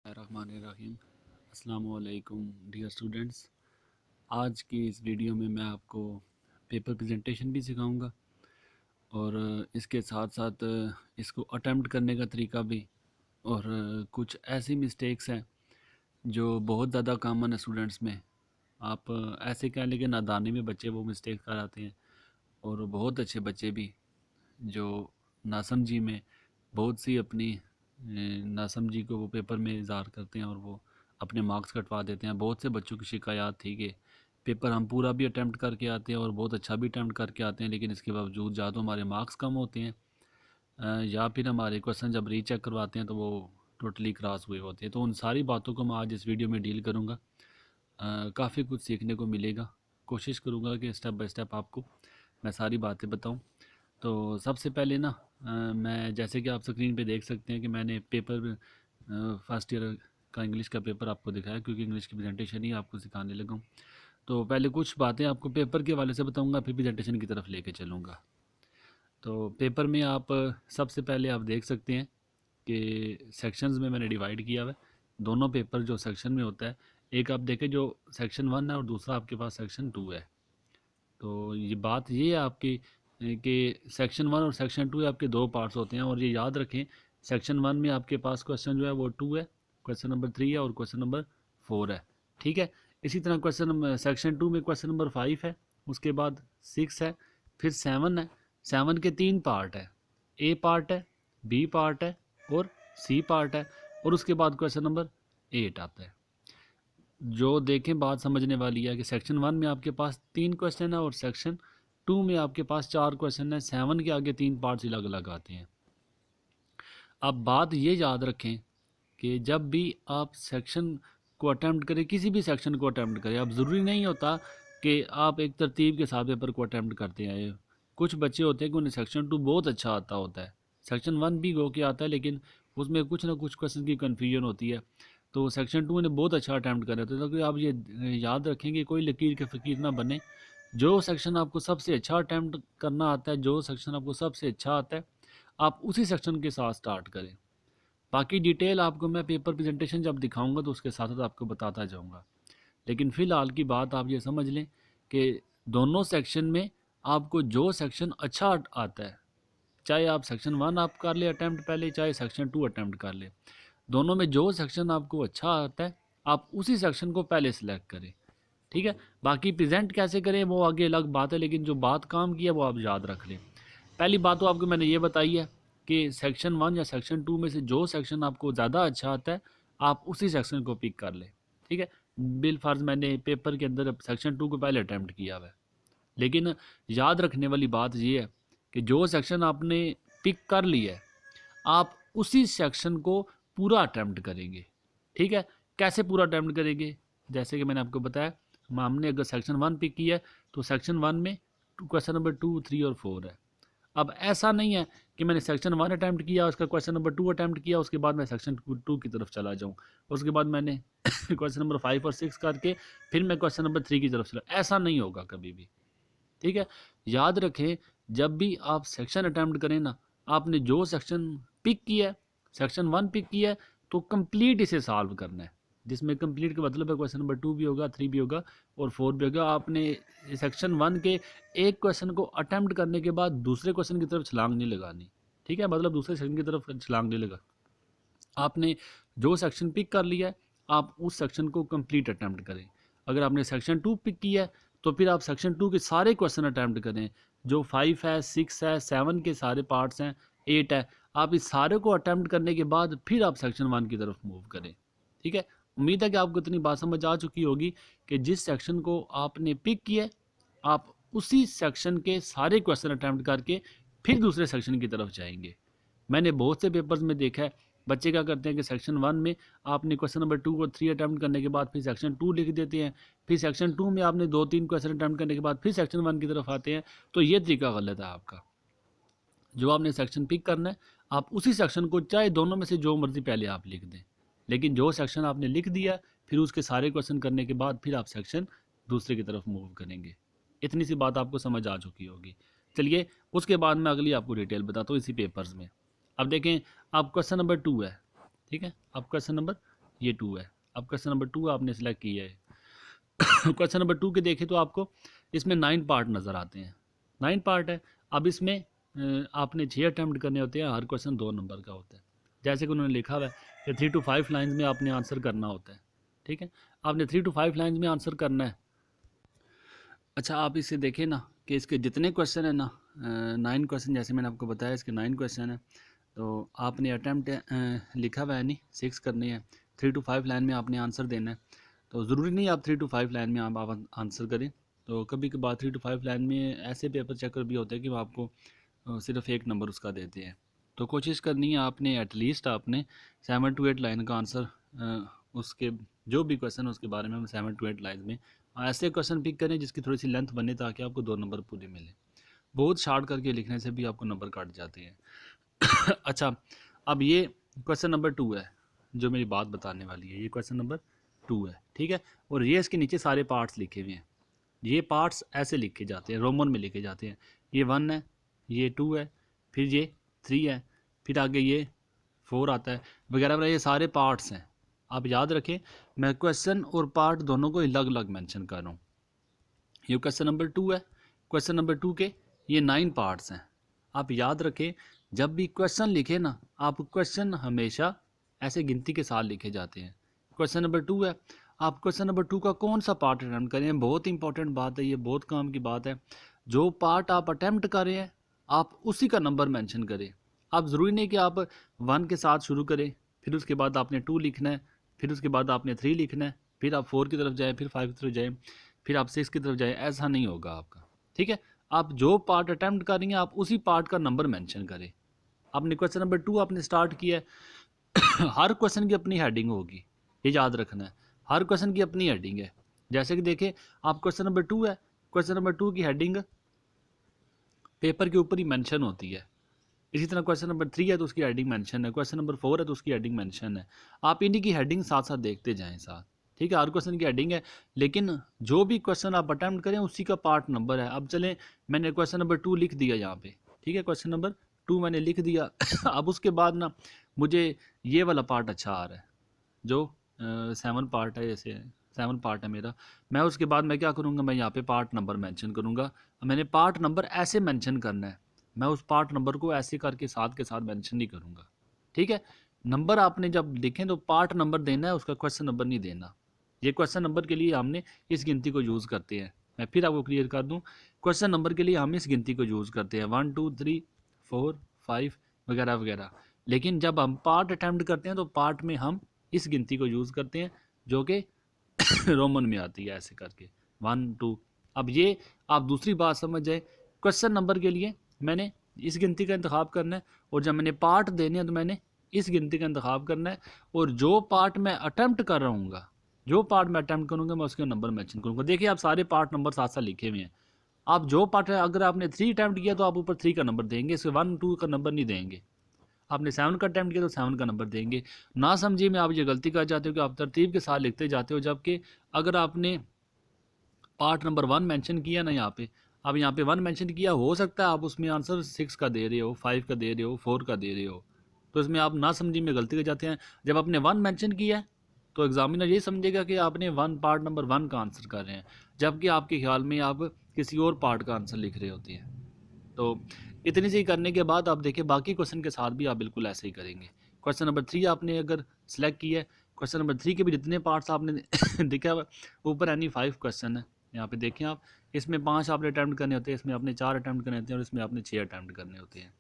रहमानिर्रहीम। अस्सलामुअलैकुम dear students. आज की इस वीडियो में मैं आपको पेपर प्रेजेंटेशन भी सिखाऊंगा और इसके साथ साथ इसको अटेम्प्ट करने का तरीका भी, और कुछ ऐसी मिस्टेक्स हैं जो बहुत ज़्यादा कॉमन है स्टूडेंट्स में। आप ऐसे कह लें कि नादानी में बच्चे वो मिस्टेक कर आते हैं, और बहुत अच्छे बच्चे भी जो नासमझी में बहुत सी अपनी नासमझी को वो पेपर में इज़हार करते हैं और वो अपने मार्क्स कटवा देते हैं। बहुत से बच्चों की शिकायत थी कि पेपर हम पूरा भी अटैम्प्ट करके आते हैं और बहुत अच्छा भी अटैम्प्ट करके आते हैं, लेकिन इसके बावजूद या तो हमारे मार्क्स कम होते हैं या फिर हमारे क्वेश्चन जब रीचेक करवाते हैं तो वो टोटली क्रॉस हुए होते हैं। तो उन सारी बातों को मैं आज इस वीडियो में डील करूँगा। काफ़ी कुछ सीखने को मिलेगा। कोशिश करूँगा कि स्टेप बाय स्टेप आपको मैं सारी बातें बताऊँ। तो सबसे पहले ना मैं, जैसे कि आप स्क्रीन पे देख सकते हैं कि मैंने पेपर फर्स्ट ईयर का इंग्लिश का पेपर आपको दिखाया, क्योंकि इंग्लिश की प्रेजेंटेशन ही आपको सिखाने लगा हूँ। तो पहले कुछ बातें आपको पेपर के हवाले से बताऊँगा, फिर प्रेजेंटेशन की तरफ लेके चलूँगा। तो पेपर में आप सबसे पहले आप देख सकते हैं कि सेक्शंस में मैंने डिवाइड किया हुआ है। दोनों पेपर जो सेक्शन में होता है, एक आप देखें जो सेक्शन 1 है और दूसरा आपके पास सेक्शन 2 है। तो ये बात ये है आपकी कि सेक्शन 1 और सेक्शन 2 आपके दो पार्ट्स होते हैं, और ये याद रखें सेक्शन 1 में आपके पास क्वेश्चन जो है वो 2 है, क्वेश्चन नंबर 3 है और क्वेश्चन नंबर 4 है। ठीक है। इसी तरह क्वेश्चन नंबर सेक्शन 2 में क्वेश्चन नंबर 5 है, उसके बाद 6 है, फिर 7 है। 7 के 3 पार्ट है, ए पार्ट है, बी पार्ट है और सी पार्ट है, और उसके बाद क्वेश्चन नंबर 8 आता है। जो देखें बात समझने वाली है कि सेक्शन 1 में आपके पास 3 क्वेश्चन है और सेक्शन 2 में आपके पास 4 क्वेश्चन है। 7 के आगे 3 पार्ट्स अलग अलग आते हैं। अब बात ये याद रखें कि जब भी आप सेक्शन को अटैम्प्ट करें, किसी भी सेक्शन को अटैम्प्ट करें, अब ज़रूरी नहीं होता कि आप एक तरतीब के साथ पेपर को अटैम्प्ट करते हैं। कुछ बच्चे होते हैं कि उन्हें सेक्शन 2 बहुत अच्छा आता होता है, सेक्शन 1 भी गो के आता है, लेकिन उसमें कुछ ना कुछ क्वेश्चन की कन्फ्यूजन होती है। तो सेक्शन 2 ने बहुत अच्छा अटैम्प्ट कर रहे थे। तो आप ये याद रखें कि कोई लकीर के फ़कीर ना बने। जो सेक्शन आपको सबसे अच्छा अटैम्प्ट करना आता है, जो सेक्शन आपको सबसे अच्छा आता है, आप उसी सेक्शन के साथ स्टार्ट करें। बाकी डिटेल आपको मैं पेपर प्रेजेंटेशन जब दिखाऊंगा तो उसके साथ साथ आपको बताता जाऊंगा। लेकिन फ़िलहाल की बात आप ये समझ लें कि दोनों सेक्शन में आपको जो सेक्शन अच्छा आता है, चाहे आप सेक्शन 1 आप कर ले अटैम्प्ट पहले, चाहे सेक्शन 2 अटैम्प्ट कर ले, दोनों में जो सेक्शन आपको अच्छा आता है आप उसी सेक्शन को पहले सेलेक्ट करें। ठीक है। बाकी प्रेजेंट कैसे करें वो आगे अलग बात है, लेकिन जो बात काम की है वो आप याद रख लें। पहली बात तो आपको मैंने ये बताई है कि सेक्शन 1 या सेक्शन 2 में से जो सेक्शन आपको ज़्यादा अच्छा आता है आप उसी सेक्शन को पिक कर लें। ठीक है। बिल फर्ज मैंने पेपर के अंदर सेक्शन 2 को पहले अटैम्प्ट किया हुआ है, लेकिन याद रखने वाली बात ये है कि जो सेक्शन आपने पिक कर लिया है आप उसी सेक्शन को पूरा अटैम्प्ट करेंगे। ठीक है। कैसे पूरा अटैम्प्ट करेंगे? जैसे कि मैंने आपको बताया, हमने अगर सेक्शन 1 पिक किया है तो सेक्शन 1 में क्वेश्चन नंबर 2, 3 और 4 है। अब ऐसा नहीं है कि मैंने सेक्शन 1 अटैम्प्ट किया, उसका क्वेश्चन नंबर 2 अटैम्प्ट किया, उसके बाद मैं सेक्शन 2 की तरफ चला जाऊँ, उसके बाद मैंने क्वेश्चन नंबर 5 और 6 करके फिर मैं क्वेश्चन नंबर 3 की तरफ चला। ऐसा नहीं होगा कभी भी। ठीक है। याद रखें, जब भी आप सेक्शन अटैम्प्ट करें ना, आपने जो सेक्शन पिक किया है, सेक्शन 1 पिक किया है, तो कंप्लीट इसे सॉल्व करना है। जिसमें कंप्लीट का मतलब है क्वेश्चन नंबर 2 भी होगा, 3 भी होगा और 4 भी होगा। आपने सेक्शन 1 के एक क्वेश्चन को अटैम्प्ट करने के बाद दूसरे क्वेश्चन की तरफ छलांग नहीं लगानी। ठीक है, मतलब दूसरे सेक्शन की तरफ छलांग नहीं लगा। आपने जो सेक्शन पिक कर लिया है आप उस सेक्शन को कंप्लीट अटैम्प्ट करें। अगर आपने सेक्शन 2 पिक किया है तो फिर आप सेक्शन 2 के सारे क्वेश्चन अटैम्प्ट करें। जो 5 है, 6 है, 7 के सारे पार्ट्स हैं, 8 है, आप इस सारे को अटैम्प्ट करने के बाद फिर आप सेक्शन 1 की तरफ मूव करें। ठीक है। उम्मीद है कि आपको इतनी बात समझ आ चुकी होगी कि जिस सेक्शन को आपने पिक किया है आप उसी सेक्शन के सारे क्वेश्चन अटैम्प्ट करके फिर दूसरे सेक्शन की तरफ जाएंगे। मैंने बहुत से पेपर्स में देखा है बच्चे क्या करते हैं कि सेक्शन 1 में आपने क्वेश्चन नंबर 2 और 3 अटैम्प्ट करने के बाद फिर सेक्शन 2 लिख देते हैं, फिर सेक्शन 2 में आपने 2-3 क्वेश्चन अटैम्प्ट करने के बाद फिर सेक्शन 1 की तरफ आते हैं। तो ये तरीका गलत है आपका। जो आपने सेक्शन पिक करना है आप उसी सेक्शन को, चाहे दोनों में से जो मर्जी पहले आप लिख दें, लेकिन जो सेक्शन आपने लिख दिया फिर उसके सारे क्वेश्चन करने के बाद फिर आप सेक्शन दूसरे की तरफ मूव करेंगे। इतनी सी बात आपको समझ आ चुकी होगी। चलिए उसके बाद मैं अगली आपको डिटेल बताता हूँ इसी पेपर्स में। अब देखें, आप क्वेश्चन नंबर 2 है। ठीक है। अब क्वेश्चन नंबर ये 2 है। अब क्वेश्चन नंबर 2 आपने सेलेक्ट किया है। क्वेश्चन नंबर 2 के देखें तो आपको इसमें 9 पार्ट नज़र आते हैं, 9 पार्ट है। अब इसमें आपने 6 अटैम्प्ट करने होते हैं, हर क्वेश्चन 2 नंबर का होता है। जैसे कि उन्होंने लिखा हुआ है कि 3 to 5 लाइन्स में आपने आंसर करना होता है, ठीक है। आपने 3 to 5 लाइन्स में आंसर करना है। अच्छा, आप इसे देखें ना कि इसके जितने क्वेश्चन है ना, 9 क्वेश्चन, जैसे मैंने आपको बताया इसके 9 क्वेश्चन है। तो आपने अटैम्प्ट लिखा हुआ है नहीं, 6 करने हैं, 3 to 5 लाइन में आपने आंसर देना है। तो ज़रूरी नहीं आप 3 to 5 लाइन में आप आंसर करें। तो कभी कभार 3 to 5 लाइन में ऐसे पेपर चेकर भी होते हैं कि वो आपको सिर्फ एक नंबर उसका देते हैं। तो कोशिश करनी है आपने एटलीस्ट आपने 7 to 8 लाइन का आंसर, उसके जो भी क्वेश्चन है उसके बारे में हम 7 to 8 लाइन में ऐसे क्वेश्चन पिक करें जिसकी थोड़ी सी लेंथ बने ताकि आपको 2 नंबर पूरे मिले। बहुत शार्ट करके लिखने से भी आपको नंबर काट जाते हैं। अच्छा, अब ये क्वेश्चन नंबर 2 है जो मेरी बात बताने वाली है, ये क्वेश्चन नंबर 2 है, ठीक है। और ये इसके नीचे सारे पार्ट्स लिखे हुए हैं। ये पार्ट्स ऐसे लिखे जाते हैं, रोमन में लिखे जाते हैं। ये 1 है, ये 2 है, फिर ये 3 है, फिर आगे ये 4 आता है वगैरह वगैरह। ये सारे पार्ट्स हैं। आप याद रखें, मैं क्वेश्चन और पार्ट दोनों को अलग अलग मेंशन कर रहा हूँ। ये क्वेश्चन नंबर 2 है, क्वेश्चन नंबर 2 के ये 9 पार्ट्स हैं। आप याद रखें, जब भी क्वेश्चन लिखे ना, आप क्वेश्चन हमेशा ऐसे गिनती के साथ लिखे जाते हैं। क्वेश्चन नंबर 2 है, आप क्वेश्चन नंबर 2 का कौन सा पार्ट अटैम्प्ट करें, बहुत इंपॉर्टेंट बात है, ये बहुत काम की बात है। जो पार्ट आप अटैम्प्ट कर रहे हैं आप उसी का नंबर मेंशन करें। आप ज़रूरी नहीं कि आप 1 के साथ शुरू करें, फिर उसके बाद आपने 2 लिखना है, फिर उसके बाद आपने 3 लिखना है, फिर आप 4 की तरफ जाएँ, फिर 5 की तरफ जाएँ, फिर आप 6 की तरफ जाएँ। ऐसा नहीं होगा आपका, ठीक है। आप जो पार्ट अटैम्प्ट करेंगे आप उसी पार्ट का नंबर मेंशन करें। आपने क्वेश्चन नंबर 2 आपने स्टार्ट किया है। हर क्वेश्चन की अपनी हेडिंग होगी, ये याद रखना है। हर क्वेश्चन की अपनी हेडिंग है। जैसे कि देखिए, आप क्वेश्चन नंबर 2 है, क्वेश्चन नंबर 2 की हेडिंग पेपर के ऊपर ही मेंशन होती है। इसी तरह क्वेश्चन नंबर 3 है तो उसकी हेडिंग मेंशन है, क्वेश्चन नंबर 4 है तो उसकी हेडिंग मेंशन है। आप इन्हीं की हेडिंग साथ साथ देखते जाएं साथ, ठीक है। हर क्वेश्चन की हेडिंग है, लेकिन जो भी क्वेश्चन आप अटैम्प्ट करें उसी का पार्ट नंबर है। अब चलें, मैंने क्वेश्चन नंबर 2 लिख दिया यहाँ पे, ठीक है, क्वेश्चन नंबर 2 मैंने लिख दिया। अब उसके बाद ना मुझे ये वाला पार्ट अच्छा आ रहा है, जो 7 पार्ट है, जैसे 7 पार्ट है मेरा। मैं उसके बाद मैं क्या करूँगा, मैं यहाँ पे पार्ट नंबर मेंशन करूँगा। मैंने पार्ट नंबर ऐसे मेंशन करना है, मैं उस पार्ट नंबर को ऐसे करके साथ के साथ मेंशन नहीं करूँगा, ठीक है। नंबर आपने जब लिखें तो पार्ट नंबर देना है, उसका क्वेश्चन नंबर नहीं देना। ये क्वेश्चन नंबर के लिए हमने इस गिनती को यूज़ करते हैं। मैं फिर आपको क्लियर कर दूँ, क्वेश्चन नंबर के लिए हम इस गिनती को यूज़ करते हैं 1 2 3 4 5 वगैरह वगैरह। लेकिन जब हम पार्ट अटैम्प्ट करते हैं तो पार्ट में हम इस गिनती को यूज़ करते हैं जो कि रोमन में आती है, ऐसे करके 1 2। अब ये आप दूसरी बात समझ जाए, क्वेश्चन नंबर के लिए मैंने इस गिनती का इंतखाब करना है, और जब मैंने पार्ट देने हैं तो मैंने इस गिनती का इंतखाब करना है। और जो पार्ट मैं अटैम्प्ट कर रहा हूँ, जो पार्ट मैं अटैम्प्ट करूँगा मैं उसके नंबर मेंशन करूँगा। देखिए, आप सारे पार्ट नंबर साथ साथ लिखे हुए हैं। आप जो पार्ट है, अगर आपने 3 अटैम्प्ट किया तो आप ऊपर 3 का नंबर देंगे, इसके 1 2 का नंबर नहीं देंगे। आपने 7 का अटैम्प्ट किया तो 7 का नंबर देंगे। ना समझिए मैं आप ये गलती कर जाते हो कि आप तरतीब के साथ लिखते जाते हो, जबकि अगर आपने पार्ट नंबर 1 मेंशन किया ना यहाँ पे, अब यहाँ पे 1 मेंशन किया, हो सकता है आप उसमें आंसर 6 का दे रहे हो, 5 का दे रहे हो, 4 का दे रहे हो, तो इसमें आप ना समझी में गलती कर जाते हैं। जब आपने 1 मेंशन किया है तो एग्जामिनर ये समझेगा कि आपने 1 पार्ट नंबर 1 का आंसर कर रहे हैं, जबकि आपके ख्याल में आप किसी और पार्ट का आंसर लिख रहे होते हैं। तो इतनी सी करने के बाद आप देखिए बाकी क्वेश्चन के साथ भी आप बिल्कुल ऐसे ही करेंगे। क्वेश्चन नंबर 3 आपने अगर सेलेक्ट किया है, क्वेश्चन नंबर 3 के भी जितने पार्ट्स आपने देखा ऊपर एनी 5 क्वेश्चन है, यहाँ पे देखें आप, इसमें 5 आपने अटैम्प्ट करने होते हैं, इसमें आपने 4 अटैम्प्ट करने होते हैं, और इसमें आपने 6 अटैम्प्ट करने होते हैं।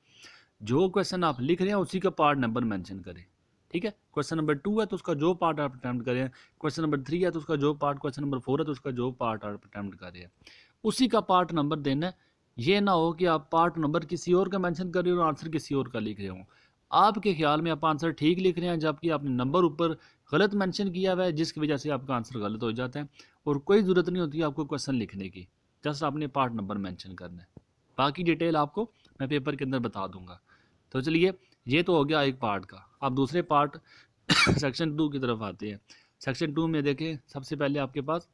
जो क्वेश्चन आप लिख रहे हैं उसी का पार्ट नंबर मेंशन करें, ठीक है। क्वेश्चन नंबर 2 है तो उसका जो पार्ट आप अटैम्प्ट करें, क्वेश्चन नंबर 3 है तो उसका जो पार्ट, क्वेश्चन नंबर 4 है तो उसका जो पार्ट आप अटैम्प्ट कर रहे हैं उसी का पार्ट नंबर देना है। ये ना हो कि आप पार्ट नंबर किसी और का मेंशन कर रहे हो और आंसर किसी और का लिख रहे हो। आपके ख्याल में आप आंसर ठीक लिख रहे हैं, जबकि आपने नंबर ऊपर गलत मेंशन किया हुआ है, जिसकी वजह से आपका आंसर गलत हो जाता है। और कोई ज़रूरत नहीं होती आपको क्वेश्चन लिखने की, जस्ट आपने पार्ट नंबर मेंशन करना है। बाकी डिटेल आपको मैं पेपर के अंदर बता दूंगा। तो चलिए, ये तो हो गया एक पार्ट का। आप दूसरे पार्ट सेक्शन 2 की तरफ आते हैं। सेक्शन 2 में देखें, सबसे पहले आपके पास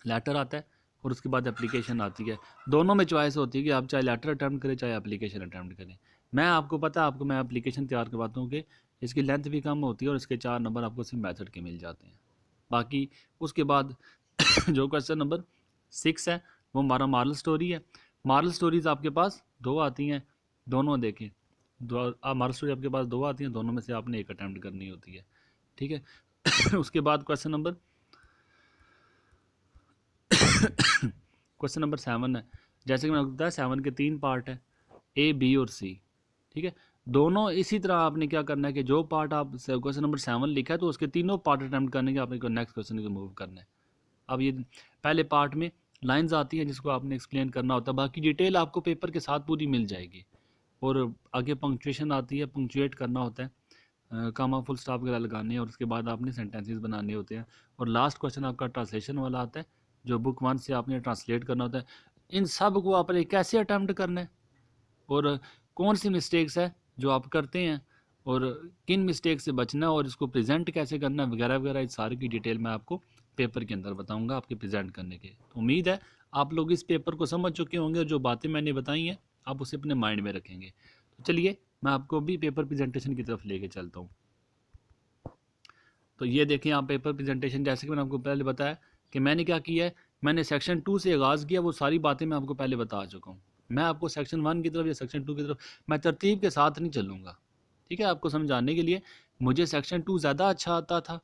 लेटर आता है और उसके बाद एप्लीकेशन आती है। दोनों में चॉइस होती है कि आप चाहे लेटर अटैम्प्ट करें चाहे एप्लीकेशन अटैम्प्ट करें। मैं आपको पता है, आपको मैं एप्लीकेशन तैयार करवाता हूँ कि इसकी लेंथ भी कम होती है और इसके 4 नंबर आपको सिर्फ मेथड के मिल जाते हैं। बाकी उसके बाद जो क्वेश्चन नंबर 6 है वो हमारा मॉरल स्टोरी है। मॉरल स्टोरीज आपके पास 2 आती हैं, दोनों देखें, दो मॉरल स्टोरी आपके पास 2 आती हैं, दोनों में से आपने एक अटैम्प्ट करनी होती है, ठीक है। उसके बाद क्वेश्चन नंबर 7 है। जैसे कि मैंने आपको बताया 7 के 3 पार्ट है, ए, बी और सी, ठीक है। दोनों इसी तरह आपने क्या करना है कि जो पार्ट आप क्वेश्चन नंबर 7 लिखा है तो उसके तीनों पार्ट अटैम्प्ट करने के आपने नेक्स्ट क्वेश्चन को मूव करना है। अब ये पहले पार्ट में लाइंस आती हैं जिसको आपने एक्सप्लेन करना होता है, बाकी डिटेल आपको पेपर के साथ पूरी मिल जाएगी। और आगे पंक्चुएशन आती है, पंक्चुएट करना होता है, कामा फुल स्टॉप वगैरह लगाने हैं और उसके बाद आपने सेंटेंसेस बनाने होते हैं। और लास्ट क्वेश्चन आपका ट्रांसलेशन वाला आता है जो बुक 1 से आपने ट्रांसलेट करना होता है। इन सब को आपने कैसे अटैम्प्ट करना है और कौन सी मिस्टेक्स है जो आप करते हैं और किन मिस्टेक से बचना है और इसको प्रेजेंट कैसे करना है वगैरह वगैरह, इस सारी की डिटेल मैं आपको पेपर के अंदर बताऊंगा आपके प्रेजेंट करने के। तो उम्मीद है आप लोग इस पेपर को समझ चुके होंगे और जो बातें मैंने बताई हैं आप उसे अपने माइंड में रखेंगे। तो चलिए मैं आपको भी पेपर प्रेजेंटेशन की तरफ लेके चलता हूँ। तो ये देखें आप पेपर प्रेजेंटेशन, जैसे कि मैंने आपको पहले बताया कि मैंने क्या किया है, मैंने सेक्शन 2 से आगाज़ किया, वो सारी बातें मैं आपको पहले बता चुका हूँ। मैं आपको सेक्शन 1 की तरफ या सेक्शन 2 की तरफ मैं तरतीब के साथ नहीं चलूँगा, ठीक है। आपको समझाने के लिए मुझे सेक्शन 2 ज़्यादा अच्छा आता था,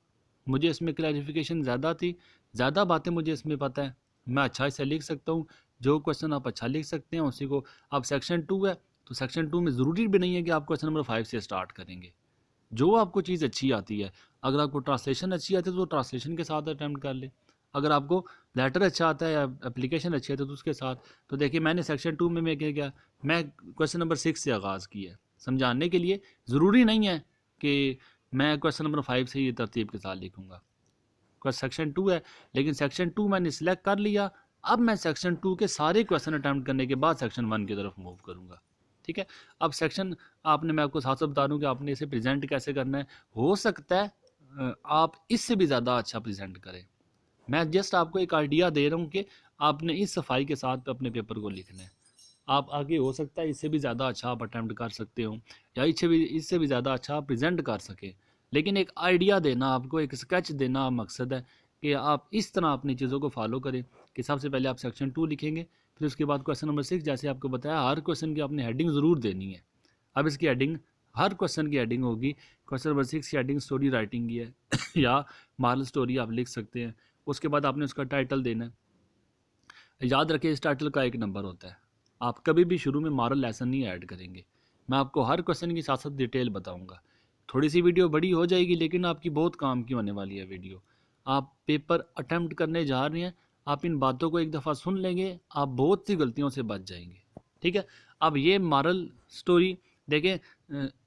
मुझे इसमें क्लैरिफिकेशन ज़्यादा थी, ज़्यादा बातें मुझे इसमें पता है, मैं अच्छा इसे लिख सकता हूँ। जो क्वेश्चन आप अच्छा लिख सकते हैं उसी को आप सेक्शन 2 है तो सेक्शन 2 में ज़रूरी भी नहीं है कि आप क्वेश्चन नंबर 5 से स्टार्ट करेंगे। जो आपको चीज़ अच्छी आती है, अगर आपको ट्रांसलेशन अच्छी आती है तो ट्रांसलेशन के साथ अटैम्प्ट कर ले, अगर आपको लेटर अच्छा आता है या एप्लीकेशन अच्छी आती है तो उसके साथ। तो देखिए मैंने सेक्शन 2 में मैं क्या मैं क्वेश्चन नंबर 6 से आगाज़ किया है समझाने के लिए। ज़रूरी नहीं है कि मैं क्वेश्चन नंबर 5 से ये तरतीब के साथ लिखूँगा। सेक्शन 2 है लेकिन सेक्शन 2 मैंने सिलेक्ट कर लिया, अब मैं सेक्शन 2 के सारे क्वेश्चन अटैम्प्ट करने के बाद सेक्शन 1 की तरफ मूव करूँगा, ठीक है। अब सेक्शन आपने, मैं आपको साथ साथ बता दूं कि आपने इसे प्रेजेंट कैसे करना है। हो सकता है आप इससे भी ज़्यादा अच्छा प्रेजेंट करें, मैं जस्ट आपको एक आइडिया दे रहा हूँ कि आपने इस सफाई के साथ अपने पेपर को लिखना है। आप आगे हो सकता है इससे भी ज़्यादा अच्छा आप अटैम्प्ट कर सकते हो या इससे भी ज़्यादा अच्छा आप प्रेजेंट कर सकें, लेकिन एक आइडिया देना, आपको एक स्केच देना मकसद है कि आप इस तरह अपनी चीज़ों को फॉलो करें कि सबसे पहले आप सेक्शन 2 लिखेंगे, फिर उसके बाद क्वेश्चन नंबर 6, जैसे आपको बताया हर क्वेश्चन की आपने हेडिंग ज़रूर देनी है। अब इसकी हेडिंग, हर क्वेश्चन की हेडिंग होगी, क्वेश्चन नंबर 6 की हेडिंग स्टोरी राइटिंग की है या मॉरल स्टोरी आप लिख सकते हैं। उसके बाद आपने उसका टाइटल देना है। याद रखें इस टाइटल का 1 नंबर होता है, आप कभी भी शुरू में मॉरल लेसन नहीं ऐड करेंगे। मैं आपको हर क्वेश्चन की साथ साथ डिटेल बताऊंगा। थोड़ी सी वीडियो बड़ी हो जाएगी लेकिन आपकी बहुत काम की होने वाली है वीडियो। आप पेपर अटैम्प्ट करने जा रहे हैं, आप इन बातों को एक दफ़ा सुन लेंगे, आप बहुत सी गलतियों से बच जाएंगे, ठीक है। अब ये मॉरल स्टोरी देखें,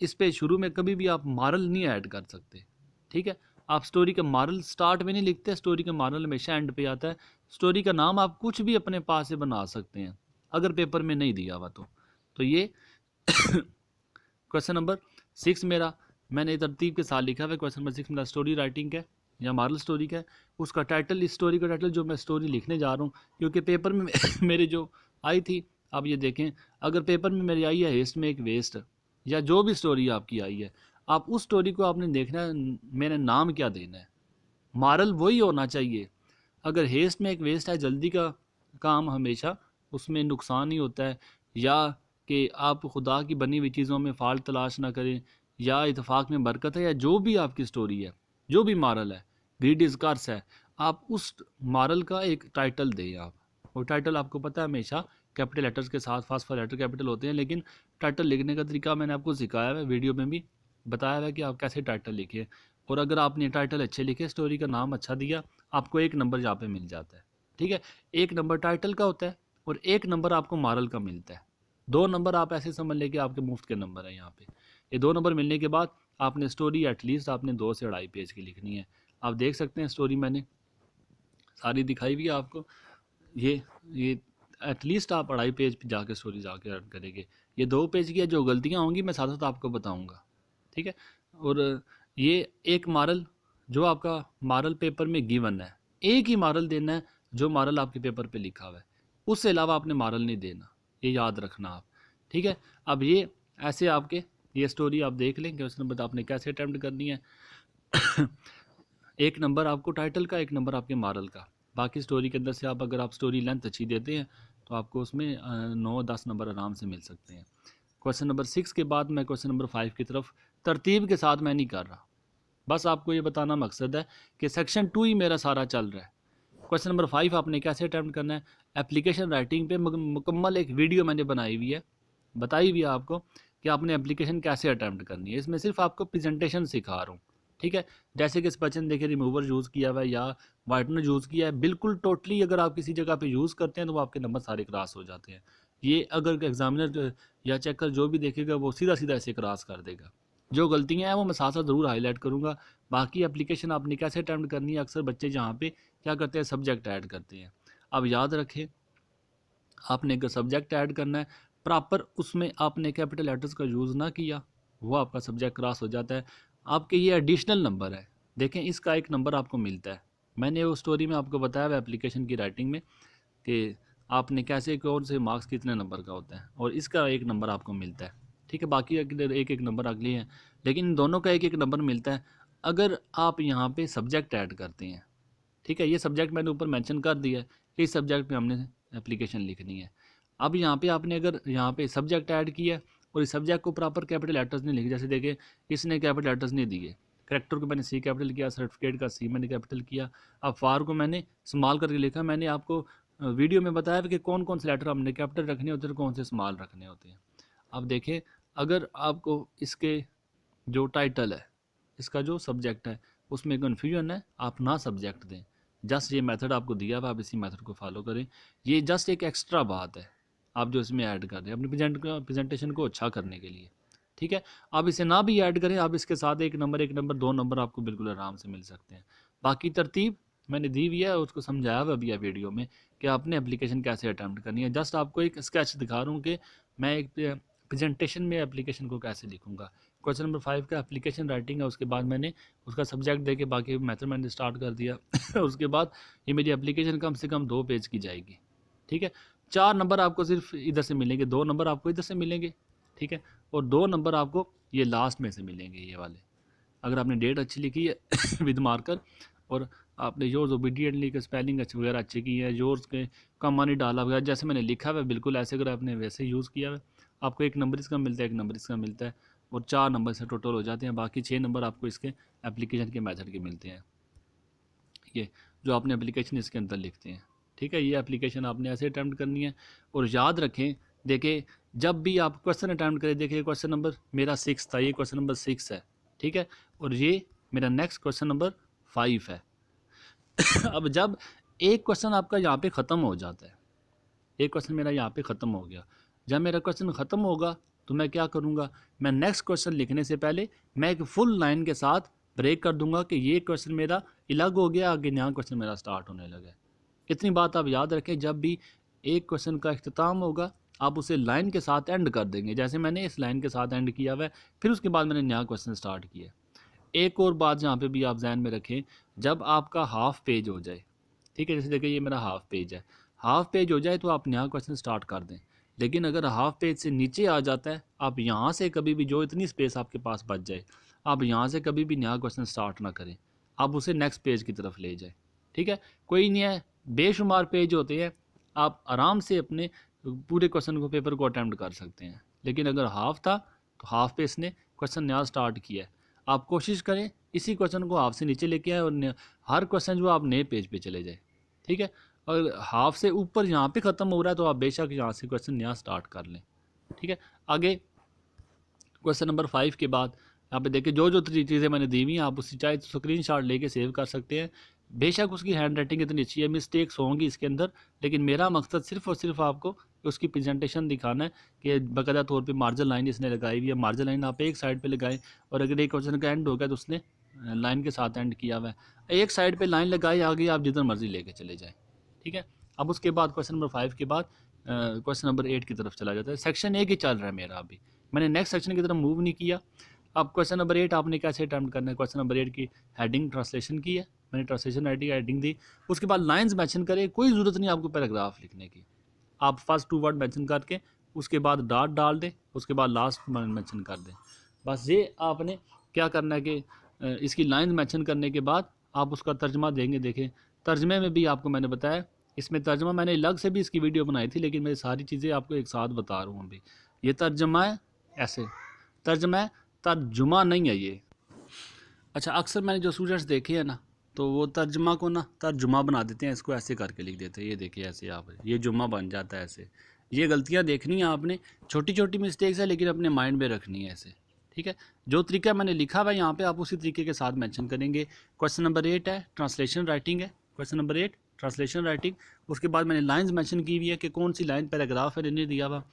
इस पे शुरू में कभी भी आप मॉरल नहीं ऐड कर सकते, ठीक है। आप स्टोरी का मॉरल स्टार्ट में नहीं लिखते, स्टोरी का मॉरल हमेशा एंड पे आता है। स्टोरी का नाम आप कुछ भी अपने पास से बना सकते हैं अगर पेपर में नहीं दिया हुआ तो ये क्वेश्चन नंबर 6 मेरा, मैंने तरतीब के साथ लिखा हुआ है। क्वेश्चन नंबर 6 मेरा स्टोरी राइटिंग का है या मॉरल स्टोरी का है। उसका टाइटल, इस स्टोरी का टाइटल जो मैं स्टोरी लिखने जा रहा हूँ, क्योंकि पेपर में मेरे जो आई थी, आप ये देखें, अगर पेपर में मेरी आई है हेस्ट में एक वेस्ट या जो भी स्टोरी आपकी आई है, आप उस स्टोरी को आपने देखना है मैंने नाम क्या देना है, मॉरल वही होना चाहिए। अगर हेस्ट में एक वेस्ट है, जल्दी का काम हमेशा उसमें नुकसान ही होता है, या कि आप खुदा की बनी हुई चीज़ों में फ़ाल्ट तलाश ना करें, या इत्तेफाक में बरकत है, या जो भी आपकी स्टोरी है, जो भी मॉरल है, ग्रीड इज़ कर्स है, आप उस मॉरल का एक टाइटल दें। आप वो टाइटल आपको पता है हमेशा कैपिटल लेटर्स के साथ, फास्ट फॉर लेटर कैपिटल होते हैं, लेकिन टाइटल लिखने का तरीका मैंने आपको सिखाया है, वीडियो में भी बताया है कि आप कैसे टाइटल लिखिए। और अगर आपने टाइटल अच्छे लिखे, स्टोरी का नाम अच्छा दिया, आपको 1 नंबर यहाँ पे मिल जाता है, ठीक है। 1 नंबर टाइटल का होता है और 1 नंबर आपको मॉरल का मिलता है। 2 नंबर आप ऐसे समझ लें कि आपके मुफ्त के नंबर हैं यहाँ पे। ये 2 नंबर मिलने के बाद आपने स्टोरी एटलीस्ट आपने 2 से 2.5 पेज की लिखनी है। आप देख सकते हैं स्टोरी मैंने सारी दिखाई हुई है आपको। ये एटलीस्ट आप 2.5 पेज पे जाके स्टोरी जाके अर्न करेंगे। ये 2 पेज की है, जो गलतियाँ होंगी मैं साथ साथ आपको बताऊँगा, ठीक है। और ये एक मॉरल जो आपका मॉरल पेपर में गिवन है, एक ही मॉरल देना है जो मॉरल आपके पेपर पे लिखा हुआ है, उससे अलावा आपने मॉरल नहीं देना, ये याद रखना आप, ठीक है। अब ये ऐसे आपके ये स्टोरी आप देख लें क्वेश्चन नंबर आपने कैसे अटैम्प्ट करनी है। एक नंबर आपको टाइटल का, एक नंबर आपके मॉरल का। बाकी स्टोरी के अंदर से आप अगर आप स्टोरी लेंथ अच्छी देते हैं तो आपको उसमें 9-10 नंबर आराम से मिल सकते हैं। क्वेश्चन नंबर 6 के बाद मैं क्वेश्चन नंबर 5 की तरफ तरतीब के साथ मैं नहीं कर रहा, बस आपको ये बताना मकसद है कि सेक्शन 2 ही मेरा सारा चल रहा है। क्वेश्चन नंबर 5 आपने कैसे अटैम्प्ट करना है, एप्लीकेशन राइटिंग पे मुकम्मल एक वीडियो मैंने बनाई हुई है, बताई हुई है आपको कि आपने एप्लीकेशन कैसे अटैम्प्ट करनी है। इसमें सिर्फ आपको प्रेजेंटेशन सिखा रहा हूँ, ठीक है। जैसे कि इस बच्चे ने देखिए रिमूवर यूज़ किया हुआ है या वाइटनर यूज़ किया है, बिल्कुल टोटली अगर आप किसी जगह पे यूज़ करते हैं तो वो आपके नंबर सारे क्रॉस हो जाते हैं। ये अगर एग्जामिनर या चेकर जो भी देखेगा वो सीधा सीधा ऐसे क्रॉस कर देगा। जो गलतियाँ हैं वो मैं साथ साथ ज़रूर हाईलाइट करूँगा। बाकी एप्लीकेशन आपने कैसे अटैम्प्ट करनी है, अक्सर बच्चे जहाँ पे क्या करते हैं सब्जेक्ट ऐड करते हैं। अब याद रखें आपने अगर सब्जेक्ट ऐड करना है प्रॉपर, उसमें आपने कैपिटल लेटर्स का यूज़ ना किया, वो आपका सब्जेक्ट क्रॉस हो जाता है। आपके ये एडिशनल नंबर है, देखें इसका एक नंबर आपको मिलता है। मैंने वो स्टोरी में आपको बताया हुआ एप्लीकेशन की राइटिंग में कि आपने कैसे कौन से मार्क्स कितने नंबर का होता है, और इसका एक नंबर आपको मिलता है, ठीक है। बाकी एक एक नंबर अगले हैं, लेकिन इन दोनों का एक एक नंबर मिलता है अगर आप यहाँ पे सब्जेक्ट ऐड करते हैं, ठीक है। ये सब्जेक्ट मैंने ऊपर मेंशन कर दिया है कि इस सब्जेक्ट में हमने एप्लीकेशन लिखनी है। अब यहाँ पे आपने अगर यहाँ पे सब्जेक्ट ऐड किया और इस सब्जेक्ट को प्रॉपर कैपिटल लेटर्स नहीं लिखे, जैसे देखें इसने कैपिटल लेटर्स नहीं दिए, करेक्टर को मैंने सी कैपिटल किया, सर्टिफिकेट का सी मैंने कैपिटल किया, अब फार को मैंने स्मॉल करके लिखा। मैंने आपको वीडियो में बताया कि कौन कौन से लेटर हमने कैपिटल रखने होते हैं, कौन से स्मॉल रखने होते हैं। अब देखें अगर आपको इसके जो टाइटल है, इसका जो सब्जेक्ट है उसमें कन्फ्यूजन है, आप ना सब्जेक्ट दें। जस्ट ये मेथड आपको दिया हुआ, आप इसी मेथड को फॉलो करें। ये जस्ट एक एक्स्ट्रा बात है आप जो इसमें ऐड कर रहे हैं अपनी प्रेजेंटेशन को अच्छा करने के लिए, ठीक है। आप इसे ना भी ऐड करें, आप इसके साथ एक नंबर 2 नंबर आपको बिल्कुल आराम से मिल सकते हैं। बाकी तरतीब मैंने दी हुई है, उसको समझाया हुआ भी है वीडियो में कि आपने एप्लीकेशन कैसे अटैम्प्ट करनी है। जस्ट आपको एक स्केच दिखा रहा हूँ कि मैं एक प्रेजेंटेशन में एप्लीकेशन को कैसे लिखूँगा। क्वेश्चन नंबर 5 का एप्लीकेशन राइटिंग है, उसके बाद मैंने उसका सब्जेक्ट दे के बाकी मैथड मैंने स्टार्ट कर दिया। उसके बाद ये मेरी एप्लीकेशन कम से कम 2 पेज की जाएगी, ठीक है। 4 नंबर आपको सिर्फ इधर से मिलेंगे, 2 नंबर आपको इधर से मिलेंगे, ठीक है, और 2 नंबर आपको ये लास्ट में से मिलेंगे ये वाले। अगर आपने डेट अच्छी लिखी है विद मार्कर, और आपने योर्स ओबीडियंटली के स्पेलिंग अच्छे वगैरह अच्छे की है, योर्स के कमा नहीं डाला वगैरह, जैसे मैंने लिखा हुआ है बिल्कुल ऐसे अगर आपने वैसे यूज़ किया है, आपको एक नंबर इसका मिलता है, एक नंबर इसका मिलता है, और 4 नंबर से टोटल हो जाते हैं। बाकी 6 नंबर आपको इसके एप्लीकेशन के मेथड के मिलते हैं, ये जो आपने एप्लीकेशन इसके अंदर लिखते हैं, ठीक है। ये एप्लीकेशन आपने ऐसे अटैम्प्ट करनी है। और याद रखें, देखें जब भी आप क्वेश्चन अटैम्प्ट करें, देखिए क्वेश्चन नंबर मेरा 6 था, ये क्वेश्चन नंबर 6 है, ठीक है, और ये मेरा नेक्स्ट क्वेश्चन नंबर 5 है। अब जब एक क्वेश्चन आपका यहाँ पे ख़त्म हो जाता है, एक क्वेश्चन मेरा यहाँ पे ख़त्म हो गया, जब मेरा क्वेश्चन ख़त्म होगा तो मैं क्या करूँगा, मैं नेक्स्ट क्वेश्चन लिखने से पहले मैं एक फुल लाइन के साथ ब्रेक कर दूंगा कि ये क्वेश्चन मेरा अलग हो गया, आगे नया क्वेश्चन मेरा स्टार्ट होने लगा। इतनी बात आप याद रखें, जब भी एक क्वेश्चन का इख्तिताम होगा आप उसे लाइन के साथ एंड कर देंगे, जैसे मैंने इस लाइन के साथ एंड किया हुआ है, फिर उसके बाद मैंने नया क्वेश्चन स्टार्ट किया। एक और बात जहाँ पे भी आप जहन में रखें, जब आपका हाफ पेज हो जाए, ठीक है, जैसे देखिए ये मेरा हाफ पेज है, हाफ पेज हो जाए तो आप नया क्वेश्चन स्टार्ट कर दें। लेकिन अगर हाफ पेज से नीचे आ जाता है, आप यहाँ से कभी भी जो इतनी स्पेस आपके पास बच जाए, आप यहाँ से कभी भी नया क्वेश्चन स्टार्ट ना करें, आप उसे नेक्स्ट पेज की तरफ ले जाए, ठीक है। कोई नहीं है, बेशुमार पेज होते हैं, आप आराम से अपने पूरे क्वेश्चन को पेपर को अटैम्प्ट कर सकते हैं। लेकिन अगर हाफ था तो हाफ पे इसने क्वेश्चन नया स्टार्ट किया है, आप कोशिश करें इसी क्वेश्चन को हाफ से नीचे लेके आए और हर क्वेश्चन जो आप नए पेज पे चले जाए, ठीक है। और हाफ से ऊपर यहाँ पे ख़त्म हो रहा है तो आप बेशक यहाँ से क्वेश्चन नया स्टार्ट कर लें, ठीक है। आगे क्वेश्चन नंबर 5 के बाद यहाँ पे देखिए जो जो चीज़ें मैंने दी हुई हैं, आप उसकी चाहे स्क्रीन शॉट लेके सेव कर सकते हैं। बेशक उसकी हैंड राइटिंग इतनी अच्छी है, मिस्टेक्स होंगी इसके अंदर, लेकिन मेरा मकसद सिर्फ और सिर्फ आपको उसकी प्रेजेंटेशन दिखाना है कि बाकायदा तौर पे मार्जिन लाइन इसने लगाई हुई है। मार्जिन लाइन आप एक साइड पे लगाएं, और अगर एक क्वेश्चन का एंड हो गया तो उसने लाइन के साथ एंड किया हुआ है। एक साइड पे लाइन लगाई, आगे आप जिधर मर्जी लेके चले जाएँ, ठीक है। अब उसके बाद क्वेश्चन नंबर 5 के बाद क्वेश्चन नंबर 8 की तरफ चला जाता है। सेक्शन 1 ही चल रहा है मेरा, अभी मैंने नेक्स्ट सेक्शन की तरफ मूव नहीं किया। अब क्वेश्चन नंबर 8 आपने कैसे अटैम्प्ट करना है, क्वेश्चन नंबर 8 की हेडिंग ट्रांसलेशन की है, मैंने ट्रांसलेशन हेडिंग दी, उसके बाद लाइंस मेंशन करें, कोई ज़रूरत नहीं आपको पैराग्राफ लिखने की, आप फर्स्ट 2 वर्ड मेंशन करके उसके बाद डॉट डाल दें, उसके बाद लास्ट मेंशन कर दें। बस ये आपने क्या करना है कि इसकी लाइन मेंशन करने के बाद आप उसका तर्जमा देंगे। देखें तर्जमे में भी आपको मैंने बताया, इसमें तर्जमा मैंने अलग से भी इसकी वीडियो बनाई थी, लेकिन मैं सारी चीज़ें आपको एक साथ बता रहा हूँ अभी। ये तर्जमा है, ऐसे तर्जमा है, तर्जुमा नहीं है ये। अच्छा, अक्सर मैंने जो स्टूडेंट्स देखे हैं ना, तो वो तर्जमा को ना तर्जुमा बना देते हैं, इसको ऐसे करके लिख देते हैं। ये देखिए ऐसे आप, ये जुम्मा बन जाता है ऐसे। ये गलतियाँ देखनी है आपने, छोटी छोटी मिस्टेक्स है लेकिन अपने माइंड में रखनी है ऐसे, ठीक है। जो तरीका मैंने लिखा हुआ है यहाँ पे आप उसी तरीके के साथ मेंशन करेंगे। क्वेश्चन नंबर 8 है, ट्रांसलेशन राइटिंग है। Question number 8 translation writing. उसके बाद मैंने लाइंस मेंशन की हुई है कि कौन सी लाइन पैराग्राफ है, नहीं दिया हुआ।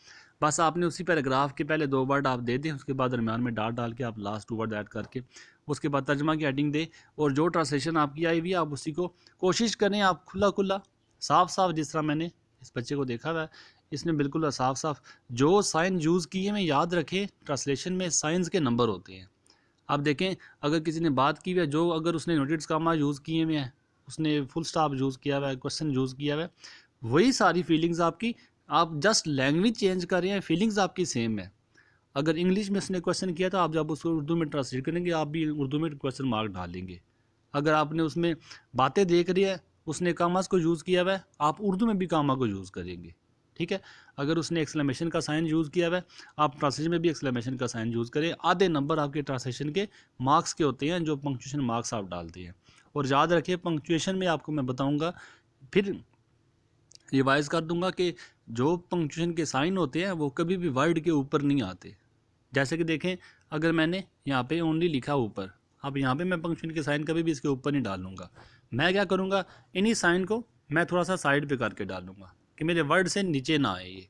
बस आपने उसी पैराग्राफ के पहले 2 वर्ड आप दे दें, उसके बाद दरम्यान में डॉट डाल के आप लास्ट 2 वर्ड ऐड करके उसके बाद तर्जमा की हेडिंग दे, और जो ट्रांसलेशन आपकी आई हुई है आप उसी को कोशिश करें आप खुला खुला साफ साफ, जिस तरह मैंने इस बच्चे को देखा हुआ है, इसने बिल्कुल साफ साफ जो साइन यूज़ किए में याद रखें। ट्रांसलेशन में साइंस के नंबर होते हैं। आप देखें अगर किसी ने बात की हुई है, जो अगर उसने नोटेड कामा यूज़ किए हुए हैं, उसने फुल स्टॉप यूज़ किया हुआ है, क्वेश्चन यूज़ किया हुआ है, वही सारी फीलिंग्स आपकी, आप जस्ट लैंग्वेज चेंज कर रहे हैं, फीलिंग्स आपकी सेम है। अगर इंग्लिश में उसने क्वेश्चन किया तो आप जब उसको उर्दू में ट्रांसलेट करेंगे आप भी उर्दू में क्वेश्चन मार्क डालेंगे। अगर आपने उसमें बातें देख रही है, उसने कामास को यूज़ किया हुआ है, आप उर्दू में भी कामा को यूज़ करेंगे, ठीक है। अगर उसने एक्सक्लेमेशन का साइन यूज़ किया हुआ है, आप ट्रांसलेशन में भी एक्सक्लेमेशन का साइन यूज़ करें। आधे नंबर आपके ट्रांसलेशन के मार्क्स के होते हैं, जो पंक्चुएशन मार्क्स आप डालते हैं। और याद रखिए पंक्चुएशन में आपको मैं बताऊँगा, फिर रिवाइज़ कर दूंगा कि जो पंक्चुएशन के साइन होते हैं वो कभी भी वर्ड के ऊपर नहीं आते। जैसे कि देखें, अगर मैंने यहाँ पे ओनली लिखा ऊपर, अब यहाँ पे मैं पंक्चुएशन के साइन कभी भी इसके ऊपर नहीं डालूंगा। मैं क्या करूँगा, इन्हीं साइन को मैं थोड़ा सा साइड पे करके डालूंगा कि मेरे वर्ड से नीचे ना आए ये।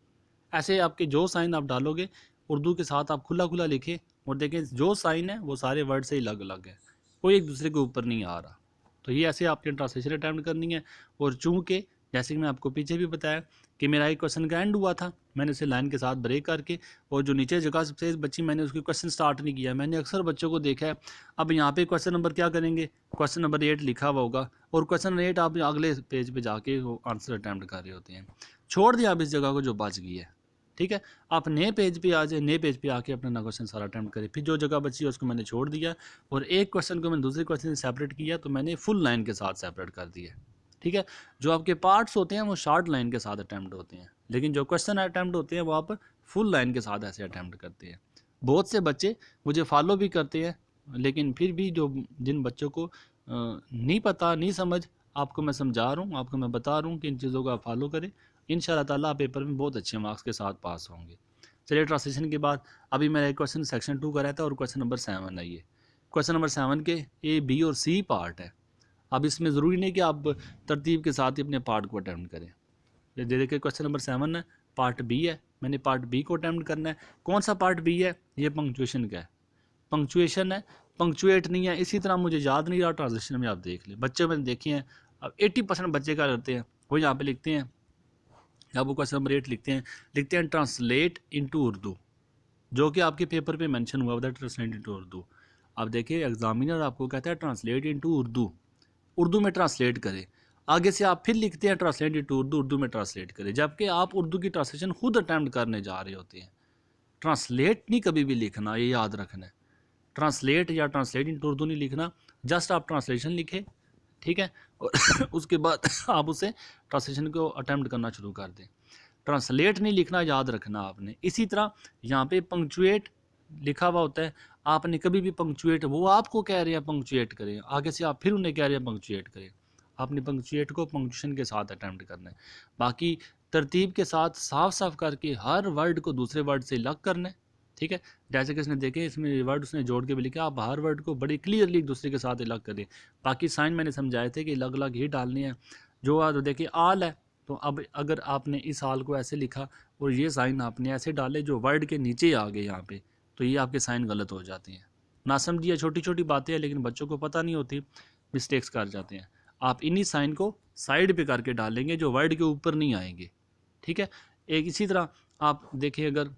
ऐसे आपके जो साइन आप डालोगे उर्दू के साथ आप खुला खुला लिखें, और देखें जो साइन है वो सारे वर्ड से ही अलग अलग है, कोई एक दूसरे के ऊपर नहीं आ रहा। तो ये ऐसे आपने ट्रांसलेशन अटैम्प्ट करनी है। और चूँकि जैसे कि मैं आपको पीछे भी बताया कि मेरा एक क्वेश्चन का एंड हुआ था, मैंने उसे लाइन के साथ ब्रेक करके, और जो नीचे जगह से बच्ची मैंने उसकी क्वेश्चन स्टार्ट नहीं किया। मैंने अक्सर बच्चों को देखा है, अब यहाँ पे क्वेश्चन नंबर क्या करेंगे, क्वेश्चन नंबर 8 लिखा हुआ होगा, और क्वेश्चन नंबर 8 आप अगले पेज पे जाके वो आंसर अटैम्प्ट कर रहे होते हैं। छोड़ दिया आप इस जगह को जो बच गई है, ठीक है। आप नए पेज पे आ जाए, नए पेज पे आके अपना क्वेश्चन सारा अटैम्प्ट करें। फिर जो जगह बची है उसको मैंने छोड़ दिया, और एक क्वेश्चन को मैंने दूसरे क्वेश्चन से सेपरेट किया, तो मैंने फुल लाइन के साथ सेपरेट कर दिया, ठीक है। जो आपके पार्ट्स होते हैं वो शॉर्ट लाइन के साथ अटैम्प्ट होते हैं, लेकिन जो क्वेश्चन अटैम्प्ट होते हैं वो आप फुल लाइन के साथ ऐसे अटैम्प्ट करते हैं। बहुत से बच्चे मुझे फॉलो भी करते हैं, लेकिन फिर भी जो जिन बच्चों को नहीं पता, नहीं समझ, आपको मैं समझा रहा हूँ, आपको मैं बता रहा हूँ कि इन चीज़ों को आप फॉलो करें। इंशाल्लाह ताला आप पेपर में बहुत अच्छे मार्क्स के साथ पास होंगे। चलिए, ट्रांसलेशन के बाद अभी मेरा एक क्वेश्चन सेक्शन 2 का रहता है, और क्वेश्चन नंबर 7 है। ये क्वेश्चन नंबर 7 के ए, बी और सी पार्ट है। अब इसमें ज़रूरी नहीं कि आप तरतीब के साथ ही अपने पार्ट को अटैम्प्ट करें। दे देखिए क्वेश्चन नंबर 7 है, पार्ट बी है, मैंने पार्ट बी को अटैम्प्ट करना है। कौन सा पार्ट बी है, ये पंक्चुएशन का है। पंक्चुएशन है, पंक्चुएट नहीं है, इसी तरह मुझे याद नहीं रहा, ट्रांसलेशन में आप देख लें। बच्चे मैंने देखे हैं, अब 80% बच्चे क्या करते हैं, वो यहाँ पे लिखते हैं, अब वो क्वेश्चन नंबर 8 लिखते हैं ट्रांसलेट इनटू उर्दू, जो कि आपके पेपर पे मेंशन हुआ था, ट्रांसलेट इनटू उर्दू। अब देखिए एग्जामिनर आपको कहता है ट्रांसलेट इनटू उर्दू, उर्दू में ट्रांसलेट करें। आगे से आप फिर लिखते हैं ट्रांसलेट इनटू उर्दू, उर्दू में ट्रांसलेट करें, जबकि आप उर्दू की ट्रांसलेशन खुद अटैम्प्ट करने जा रहे होते हैं। ट्रांसलेट नहीं कभी भी लिखना, ये याद रखना है। ट्रांसलेट या ट्रांसलेट इनटू उर्दू नहीं लिखना, जस्ट आप ट्रांसलेशन लिखें, ठीक है। और उसके बाद आप उसे ट्रांसलेशन को अटैम्प्ट करना शुरू कर दें। ट्रांसलेट नहीं लिखना, याद रखना आपने। इसी तरह यहाँ पे पंक्चुएट लिखा हुआ होता है, आपने कभी भी पंक्चुएट, वो आपको कह रहे हैं पंक्चुएट करें, आगे से आप फिर उन्हें कह रहे हैं पंक्चुएट करें। आपने पंक्चुएट को पंक्चुएशन के साथ अटैम्प्ट करना है। बाकी तरतीब के साथ साफ साफ करके हर वर्ड को दूसरे वर्ड से अलग करना है, ठीक है। जैसे कि इसने देखे, इसमें वर्ड उसने जोड़ के भी लिखा, आप हर वर्ड को बड़ी क्लियरली एक दूसरे के साथ अलग करें। बाकी साइन मैंने समझाए थे कि अलग अलग ही डालने हैं। जो आज देखिए आल है, तो अब अगर आपने इस आल को ऐसे लिखा और ये साइन आपने ऐसे डाले जो वर्ड के नीचे आ गए यहाँ पे, तो ये आपके साइन गलत हो जाते हैं। ना समझिए, छोटी छोटी बातें हैं, लेकिन बच्चों को पता नहीं होती, मिस्टेक्स कर जाते हैं। आप इन्हीं साइन को साइड पे करके डालेंगे जो वर्ड के ऊपर नहीं आएंगे, ठीक है। एक इसी तरह आप देखिए, अगर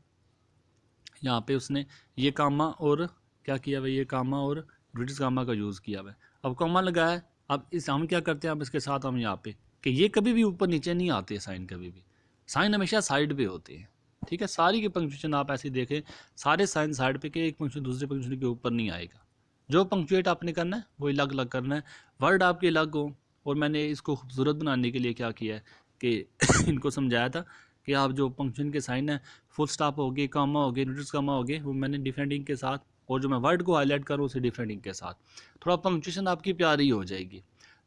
यहाँ पे उसने ये कामा और क्या किया हुआ, ये कामा और ब्रिटिश कामा का यूज़ किया हुआ है। अब कामा लगाया है, अब इस हम क्या करते हैं, अब इसके साथ हम यहाँ पे कि ये कभी भी ऊपर नीचे नहीं आते साइन, कभी भी साइन हमेशा साइड पे होते हैं, ठीक है। सारी की पंक्चुएशन आप ऐसे देखें, सारे साइन साइड पे के, एक पंक्चुएशन दूसरे पंक्चुएशन के ऊपर नहीं आएगा। जो पंक्चुएट आपने करना है वो अलग अलग करना है, वर्ड आपके अलग हो। और मैंने इसको खूबसूरत बनाने के लिए क्या किया है कि इनको समझाया था कि आप जो पंक्चुएशन के साइन है, फुल स्टॉप हो गए, कामा हो गए, इन्वर्टेड कामा हो गए, वो मैंने डिफरेंट इंक के साथ, और जो मैं वर्ड को हाईलाइट करूँ उसे डिफरेंट इंक के साथ, थोड़ा पंक्चुएशन आपकी प्यारी हो जाएगी।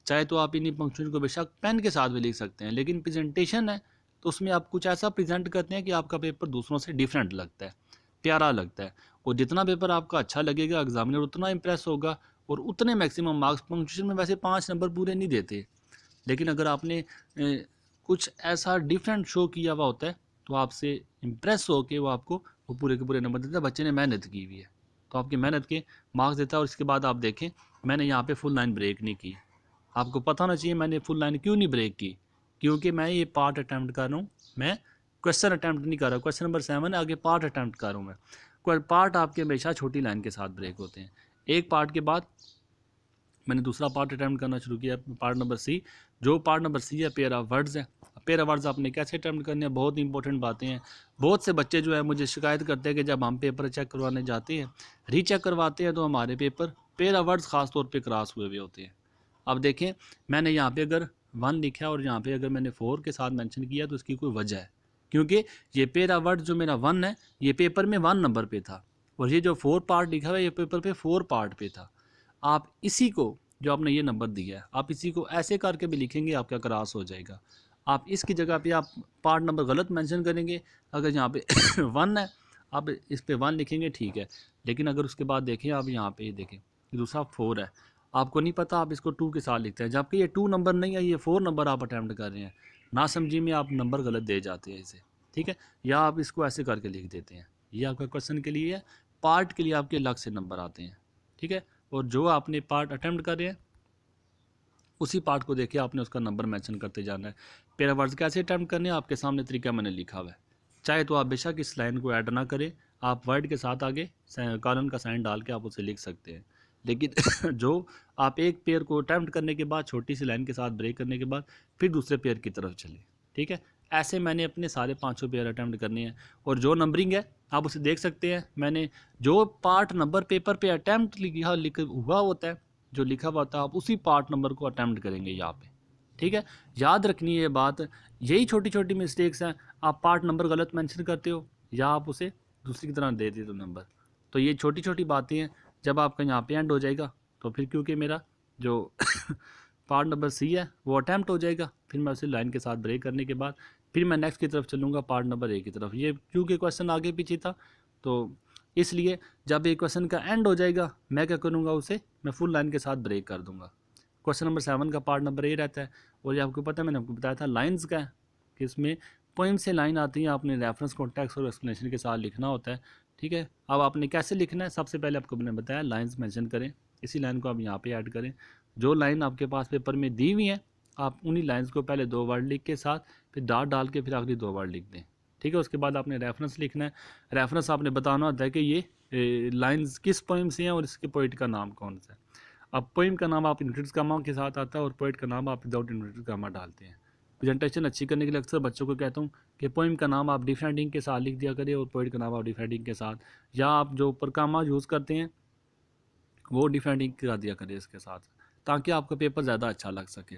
चाहे तो आप इन्हीं पंक्चुएशन को बेशक पेन के साथ भी लिख सकते हैं, लेकिन प्रेजेंटेशन है तो उसमें आप कुछ ऐसा प्रेजेंट करते हैं कि आपका पेपर दूसरों से डिफरेंट लगता है, प्यारा लगता है। और जितना पेपर आपका अच्छा लगेगा एग्जामिनर उतना इंप्रेस होगा, और उतने मैक्सिमम मार्क्स। पंक्चुएशन में वैसे 5 नंबर पूरे नहीं देते, लेकिन अगर आपने कुछ ऐसा डिफरेंट शो किया हुआ होता है तो आपसे इम्प्रेस हो के वो आपको वो पूरे के पूरे नंबर देता है। बच्चे ने मेहनत की हुई है तो आपकी मेहनत के मार्क्स देता है। और इसके बाद आप देखें, मैंने यहाँ पे फुल लाइन ब्रेक नहीं की। आपको पता होना चाहिए मैंने फुल लाइन क्यों नहीं ब्रेक की, क्योंकि मैं ये पार्ट अटैम्प्ट कर रहा हूँ, मैं क्वेश्चन अटैम्प्ट नहीं कर रहा। क्वेश्चन नंबर 7 है, आगे पार्ट अटैम्प्ट कर रहा हूँ मैं। पार्ट आपके हमेशा छोटी लाइन के साथ ब्रेक होते हैं। एक पार्ट के बाद मैंने दूसरा पार्ट अटैम्प्ट करना शुरू किया, पार्ट नंबर सी। जो पार्ट नंबर सी है पेयर ऑफ वर्ड्स है। पेयर ऑफ वर्ड्स आपने कैसे अटैम्प्ट करने हैं, बहुत इंपॉर्टेंट बातें हैं। बहुत से बच्चे जो है मुझे शिकायत करते हैं कि जब हम पेपर चेक करवाने जाते हैं, रीचेक करवाते हैं, तो हमारे पेपर पेयर ऑफ वर्ड्स खास तौर पे क्रॉस हुए हुए होते हैं। अब देखें, मैंने यहाँ पे अगर 1 लिखा है और यहाँ पे अगर मैंने 4 के साथ मेंशन किया तो इसकी कोई वजह है, क्योंकि ये पेयर ऑफ वर्ड्स जो मेरा 1 है ये पेपर में 1 नंबर पे था, और ये जो 4 पार्ट लिखा हुआ है ये पेपर पे 4 पार्ट पे था। आप इसी को, जो आपने ये नंबर दिया है, आप इसी को ऐसे करके भी लिखेंगे, आपका क्रॉस हो जाएगा। आप इसकी जगह पे आप पार्ट नंबर गलत मेंशन करेंगे। अगर यहाँ पे 1 है, आप इस पे 1 लिखेंगे, ठीक है। लेकिन अगर उसके बाद देखें, आप यहाँ पे देखें दूसरा 4 है, आपको नहीं पता, आप इसको 2 के साथ लिखते हैं, जबकि ये 2 नंबर नहीं है, ये 4 नंबर आप अटैम्प्ट कर रहे हैं। ना समझी में आप नंबर गलत दे जाते हैं इसे, ठीक है। या आप इसको ऐसे करके लिख देते हैं। ये आपका क्वेश्चन के लिए है, पार्ट के लिए आपके अलग से नंबर आते हैं, ठीक है। और जो आपने पार्ट अटैम्प्ट कर रहे हैं उसी पार्ट को देखिए, आपने उसका नंबर मेंशन करते जाना है। पेरा वर्ड्स कैसे अटैम्प्ट करने हैं, आपके सामने तरीका मैंने लिखा हुआ है। चाहे तो आप बेशक इस लाइन को ऐड ना करें, आप वर्ड के साथ आगे कॉलन का साइन डाल के आप उसे लिख सकते हैं। लेकिन जो आप एक पेयर को अटैम्प्ट करने के बाद, छोटी सी लाइन के साथ ब्रेक करने के बाद, फिर दूसरे पेयर की तरफ चले, ठीक है। ऐसे मैंने अपने सारे 500 पेयर अटैम्प्ट करने हैं। और जो नंबरिंग है आप उसे देख सकते हैं, मैंने जो पार्ट नंबर पेपर पे अटैम्प्ट लिखा हुआ होता है, जो लिखा हुआ था, आप उसी पार्ट नंबर को अटैम्प्ट करेंगे यहाँ पे, ठीक है। याद रखनी है ये बात। यही छोटी छोटी मिस्टेक्स हैं, आप पार्ट नंबर गलत मेंशन करते हो या आप उसे दूसरी की तरह दे देते हो नंबर। तो ये छोटी छोटी बातें हैं। जब आपका यहाँ पे एंड हो जाएगा तो फिर क्योंकि मेरा जो पार्ट नंबर सी है वो अटैम्प्ट हो जाएगा, फिर मैं उसे लाइन के साथ ब्रेक करने के बाद फिर मैं नेक्स्ट की तरफ चलूँगा, पार्ट नंबर ए की तरफ। ये क्योंकि क्वेश्चन आगे पीछे था, तो इसलिए जब एक क्वेश्चन का एंड हो जाएगा मैं क्या करूँगा, उसे मैं फुल लाइन के साथ ब्रेक कर दूँगा। क्वेश्चन नंबर 7 का पार्ट नंबर ए रहता है। और ये आपको पता है, मैंने आपको बताया था लाइंस का है कि इसमें पोइम से लाइन आती है, आपने रेफरेंस कॉन्टेक्स्ट और एक्सप्लेनेशन के साथ लिखना होता है, ठीक है। अब आपने कैसे लिखना है, सबसे पहले आपको मैंने बताया लाइंस मेंशन करें, इसी लाइन को आप यहाँ पे ऐड करें। जो लाइन आपके पास पेपर में दी हुई है आप उन्हीं लाइंस को पहले 2 वर्ड लिख के साथ फिर डॉट डाल के फिर आखिरी 2 वर्ड लिख दें, ठीक है। उसके बाद आपने रेफरेंस लिखना है। रेफरेंस आपने बताना होता है कि ये लाइंस किस पोइम से हैं और इसके पोइट का नाम कौन सा है। अब पोइम का नाम आप इन्वर्टेड कामा के साथ आता है और पोइट का नाम आप विदाउट इन्वर्टेड कामा डालते हैं। प्रेजेंटेशन अच्छी करने के लिए अक्सर बच्चों को कहता हूँ कि पोइम का नाम आप डिफरेंट इंक के साथ लिख दिया करिए और पोइट का नाम आप डिफरेंट इंक के साथ, या आप जो ऊपर कामा यूज़ करते हैं वो डिफरेंट इंक का दिया करिए इसके साथ, ताकि आपका पेपर ज़्यादा अच्छा लग सके।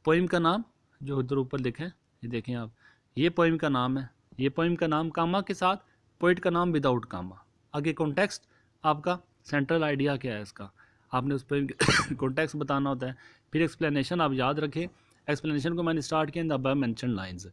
पोइम का नाम जो इधर ऊपर लिखे हैं, ये देखें आप, ये पोइम का नाम है। ये पोइम का नाम कामा के साथ, पोइट का नाम विदाउट कामा। आगे कॉन्टेक्स्ट आपका सेंट्रल आइडिया क्या है इसका, आपने उस पर कॉन्टेक्स्ट बताना होता है। फिर एक्सप्लेनेशन आप याद रखें, एक्सप्लेनेशन को मैंने स्टार्ट किया in the above mention lines,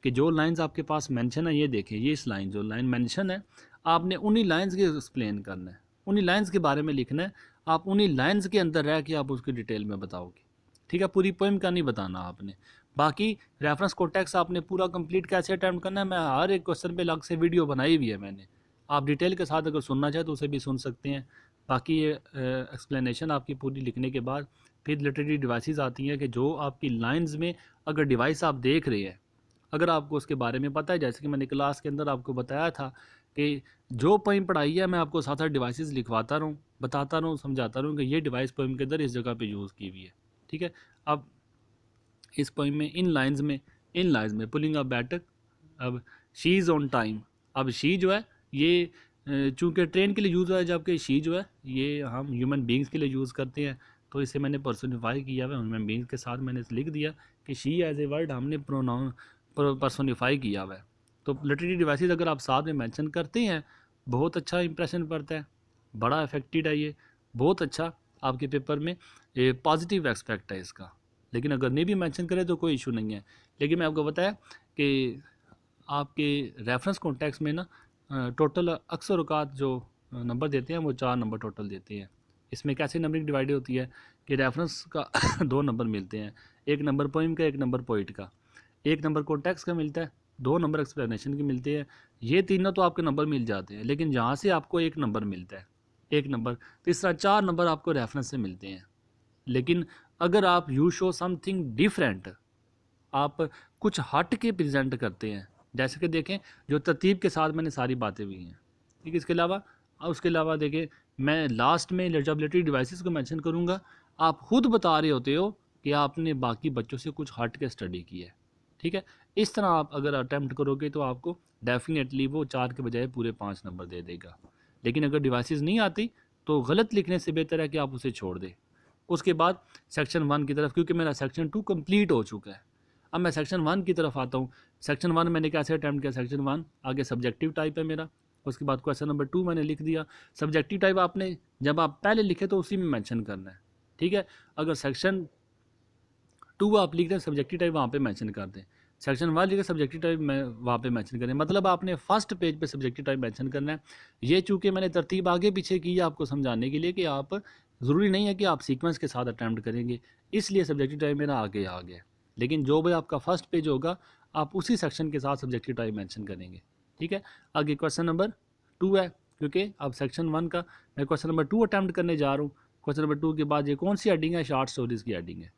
कि जो लाइंस आपके पास मेंशन है, ये देखें, ये इस लाइन जो लाइन मेंशन है आपने उन्हीं लाइंस के एक्सप्लेन करना है, उन्हीं लाइंस के बारे में लिखना है। आप उन्हीं लाइंस के अंदर रह के आप उसकी डिटेल में बताओगे, ठीक है। पूरी पोइम का नहीं बताना आपने। बाकी रेफरेंस कॉन्टेक्स्ट आपने पूरा कंप्लीट कैसे अटैम्प्ट करना है, मैं हर एक क्वेश्चन पे अलग से वीडियो बनाई हुई है मैंने, आप डिटेल के साथ अगर सुनना चाहे तो उसे भी सुन सकते हैं। बाकी ये एक्सप्लेनेशन आपकी पूरी लिखने के बाद फिर लिटरेरी डिवाइसेस आती हैं कि जो आपकी लाइंस में अगर डिवाइस आप देख रहे हैं, अगर आपको उसके बारे में पता है, जैसे कि मैंने क्लास के अंदर आपको बताया था कि जो पोइम पढ़ाई है मैं आपको साथ साथ डिवाइसेस लिखवाता रहूँ, बताता रहूँ, समझाता रहूँ कि ये डिवाइस पोइम के अंदर इस जगह पे यूज़ की हुई है, ठीक है। अब इस पोइम में इन लाइंस में पुलिंग अ बैटक, अब शी इज़ ऑन टाइम, अब शी जो है ये चूँकि ट्रेन के लिए यूज़ हुआ है, जबकि शी जो है ये हम ह्यूमन बींग्स के लिए यूज़ करते हैं, तो इसे मैंने पर्सोनीफाई किया हुआ है ह्यूमन बींग्स के साथ। मैंने लिख दिया कि शी एज ए वर्ड हमने प्रोनाउन पर्सोनीफाई किया हुआ है। तो लिटरेरी डिवाइसेस अगर आप साथ में मेंशन करते हैं, बहुत अच्छा इंप्रेशन पड़ता है, बड़ा इफेक्टेड है ये, बहुत अच्छा आपके पेपर में पॉजिटिव एस्पेक्ट है इसका। लेकिन अगर नहीं भी मेंशन करें तो कोई इशू नहीं है। लेकिन मैं आपको बताया कि आपके रेफरेंस कॉन्टेक्स्ट में ना टोटल अक्सर औकात जो नंबर देते हैं वो 4 नंबर टोटल देते हैं। इसमें कैसे नंबरिंग डिवाइड होती है कि रेफरेंस का 2 नंबर मिलते हैं, 1 नंबर पोइम का, 1 नंबर पोइट का, 1 नंबर कॉन्टेक्स्ट का मिलता है, 2 नंबर एक्सप्लेनेशन के मिलते हैं। ये तीनों तो आपके नंबर मिल जाते हैं, लेकिन जहाँ से आपको 1 नंबर मिलता है, 1 नंबर, तो इस तरह 4 नंबर आपको रेफरेंस से मिलते हैं। लेकिन अगर आप यू शो समथिंग डिफरेंट, आप कुछ हट के प्रेजेंट करते हैं, जैसे कि देखें जो तरतीब के साथ मैंने सारी बातें हुई हैं, ठीक है। उसके अलावा देखें मैं लास्ट में एलिजिबिलिटी डिवाइसेस को मेंशन करूंगा। आप खुद बता रहे होते हो कि आपने बाकी बच्चों से कुछ हट के स्टडी की है, ठीक है। इस तरह आप अगर अटैम्प्ट करोगे तो आपको डेफिनेटली वो 4 के बजाय पूरे 5 नंबर दे देगा। लेकिन अगर डिवाइसेस नहीं आती तो गलत लिखने से बेहतर है कि आप उसे छोड़ दें। उसके बाद सेक्शन 1 की तरफ, क्योंकि मेरा सेक्शन 2 कंप्लीट हो चुका है, अब मैं सेक्शन 1 की तरफ आता हूँ। सेक्शन 1 मैंने कैसे अटैम्प्ट किया, सेक्शन 1 आगे सब्जेक्टिव टाइप है मेरा, उसके बाद क्वेश्चन नंबर 2 मैंने लिख दिया। सब्जेक्टिव टाइप आपने जब आप पहले लिखे तो उसी में मेंशन करना है, ठीक है। अगर सेक्शन 2 आप लिख रहे हैं, सब्जेक्टिव टाइप वहाँ पे मेंशन कर दें। सेक्शन 1 लिखे, सब्जेक्टिव टाइप में वहाँ पे मेंशन करें, मतलब आपने फर्स्ट पेज पे सब्जेक्टिव टाइप मेंशन करना है। ये चूँकि मैंने तरतीब आगे पीछे की है आपको समझाने के लिए कि आप ज़रूरी नहीं है कि आप सीक्वेंस के साथ अटैम्प्ट करेंगे, इसलिए सब्जेक्टिव टाइप मेरा आगे आ गया। लेकिन जो भी आपका फर्स्ट पेज होगा आप उसी सेक्शन के साथ सब्जेक्टिव टाइप मेंशन करेंगे, ठीक है। आगे क्वेश्चन नंबर 2 है, क्योंकि अब सेक्शन 1 का मैं क्वेश्चन नंबर 2 अटैम्प्ट करने जा रहा हूँ। क्वेश्चन नंबर 2 के बाद ये कौन सी हेडिंग है, शॉर्ट स्टोरीज़ की हेडिंग है,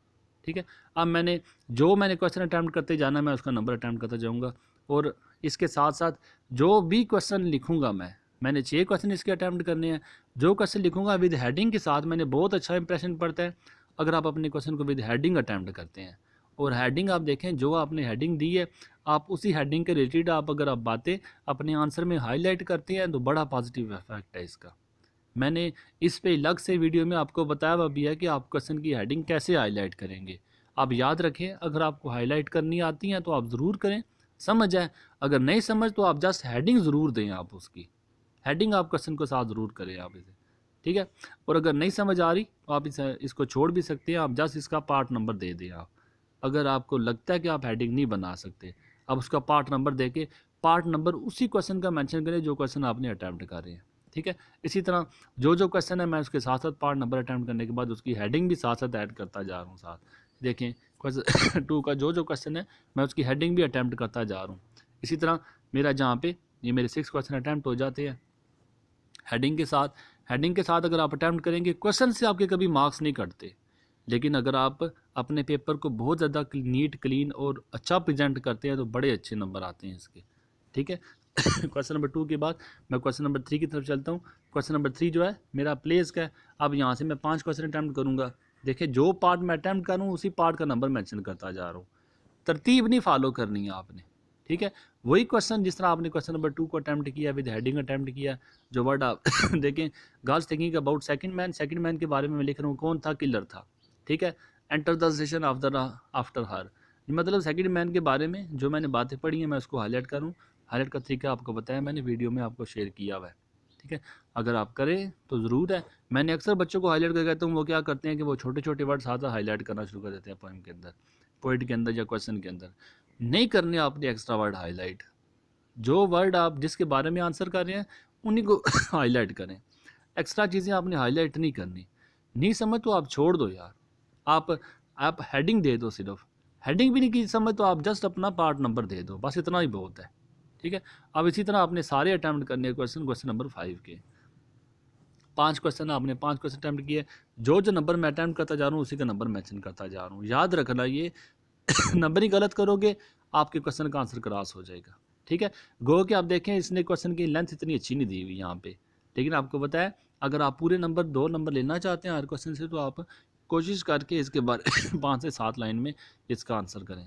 ठीक है। अब मैंने क्वेश्चन अटैम्प्ट करते जाना, मैं उसका नंबर अटैम्प्ट करता जाऊँगा। और इसके साथ साथ जो भी क्वेश्चन लिखूँगा मैंने 6 क्वेश्चन इसके अटैम्प्ट करने हैं। जो क्वेश्चन लिखूँगा विद हेडिंग के साथ, मैंने बहुत अच्छा इंप्रेशन पड़ता है अगर आप अपने क्वेश्चन को विद हेडिंग अटैम्प्ट करते हैं। और हेडिंग आप देखें, जो आपने हेडिंग दी है, आप उसी हेडिंग के रिलेटेड अगर आप बातें अपने आंसर में हाईलाइट करते हैं तो बड़ा पॉजिटिव इफेक्ट है इसका। मैंने इस पे अलग से वीडियो में आपको बताया हुआ भी है कि आप क्वेश्चन की हेडिंग कैसे हाईलाइट करेंगे। आप याद रखें, अगर आपको हाईलाइट करनी आती है तो आप ज़रूर करें, समझ आए। अगर नहीं समझ तो आप जस्ट हेडिंग ज़रूर दें, आप उसकी हेडिंग आप क्वेश्चन को साथ ज़रूर करें आप इसे, ठीक है। और अगर नहीं समझ आ रही तो आप इसको छोड़ भी सकते हैं, आप जस्ट इसका पार्ट नंबर दे दें। आप अगर आपको लगता है कि आप हेडिंग नहीं बना सकते, आप उसका पार्ट नंबर दे के पार्ट नंबर उसी क्वेश्चन का मेंशन करें जो क्वेश्चन आपने अटैम्प्ट कर रहे हैं, ठीक है। इसी तरह जो क्वेश्चन है मैं उसके साथ साथ पार्ट नंबर अटैम्प्ट करने के बाद उसकी हेडिंग भी साथ साथ ऐड करता जा रहा हूँ साथ। देखें क्वेश्चन 2 का जो क्वेश्चन है मैं उसकी हेडिंग भी अटैम्प्ट करता जा रहा हूँ। इसी तरह मेरा जहाँ पे ये मेरे 6 क्वेश्चन अटैम्प्ट हो जाते हैं हेडिंग के साथ अगर आप अटैम्प्ट करेंगे, क्वेश्चन से आपके कभी मार्क्स नहीं कटते। लेकिन अगर आप अपने पेपर को बहुत ज़्यादा नीट क्लीन और अच्छा प्रेजेंट करते हैं तो बड़े अच्छे नंबर आते हैं इसके, ठीक है। क्वेश्चन नंबर 2 के बाद मैं क्वेश्चन नंबर 3 की तरफ चलता हूँ। क्वेश्चन नंबर 3 जो है मेरा प्लेस का है। अब यहाँ से मैं 5 क्वेश्चन अटैम्प्ट करूँगा। देखिए जो पार्ट मैं अटैम्प्ट करूँ उसी पार्ट का नंबर मेंशन करता जा रहा हूँ, तरतीब नहीं फॉलो करनी है आपने, ठीक है। वही क्वेश्चन जिस तरह आपने क्वेश्चन नंबर 2 को अटैम्प्ट किया, विद हेडिंग अटैम्प्ट किया, जो वर्ड आप देखें, girls thinking about second man के बारे में मैं लिख रहा हूँ, कौन था, किलर था, ठीक है। Enter the station after her, मतलब सेकंड मैन के बारे में जो मैंने बातें पढ़ी हैं मैं उसको हाईलाइट करूँ। हाईलाइट का तरीका आपको बताया मैंने, वीडियो में आपको शेयर किया हुआ है, ठीक है। अगर आप करें तो ज़रूर है। मैंने अक्सर बच्चों को हाईलाइट कर कहता हूँ, वो क्या करते हैं कि वो छोटे छोटे वर्ड साथ हाईलाइट करना शुरू कर देते हैं पोइम के अंदर, पोइट के अंदर या क्वेश्चन के अंदर। नहीं करने आपने एक्स्ट्रा वर्ड हाईलाइट, जो वर्ड आप जिसके बारे में आंसर कर रहे हैं उन्हीं को हाईलाइट करें। एक्स्ट्रा चीज़ें आपने हाईलाइट नहीं करनी। नहीं समझ तो आप छोड़ दो यार, आप हेडिंग दे दो, सिर्फ हेडिंग भी नहीं की समझ तो आप जस्ट अपना पार्ट नंबर दे दो, बस इतना ही बहुत है, ठीक है। अब इसी तरह आपने सारे अटैम्प्ट करने क्वेश्चन नंबर 5 के 5 क्वेश्चन आपने 5 क्वेश्चन अटैम्प्ट किए। जो नंबर मैं अटैम्प्ट करता जा रहा हूँ उसी का नंबर मेंशन करता जा रहा हूँ। याद रखना ये नंबर ही गलत करोगे आपके क्वेश्चन का आंसर क्रॉस हो जाएगा, ठीक है। गो कि आप देखें इसने क्वेश्चन की लेंथ इतनी अच्छी नहीं दी हुई यहाँ पे, लेकिन आपको बताया अगर आप पूरे नंबर 2 नंबर लेना चाहते हैं हर क्वेश्चन से तो आप कोशिश करके इसके बाद 5 से 7 लाइन में इसका आंसर करें,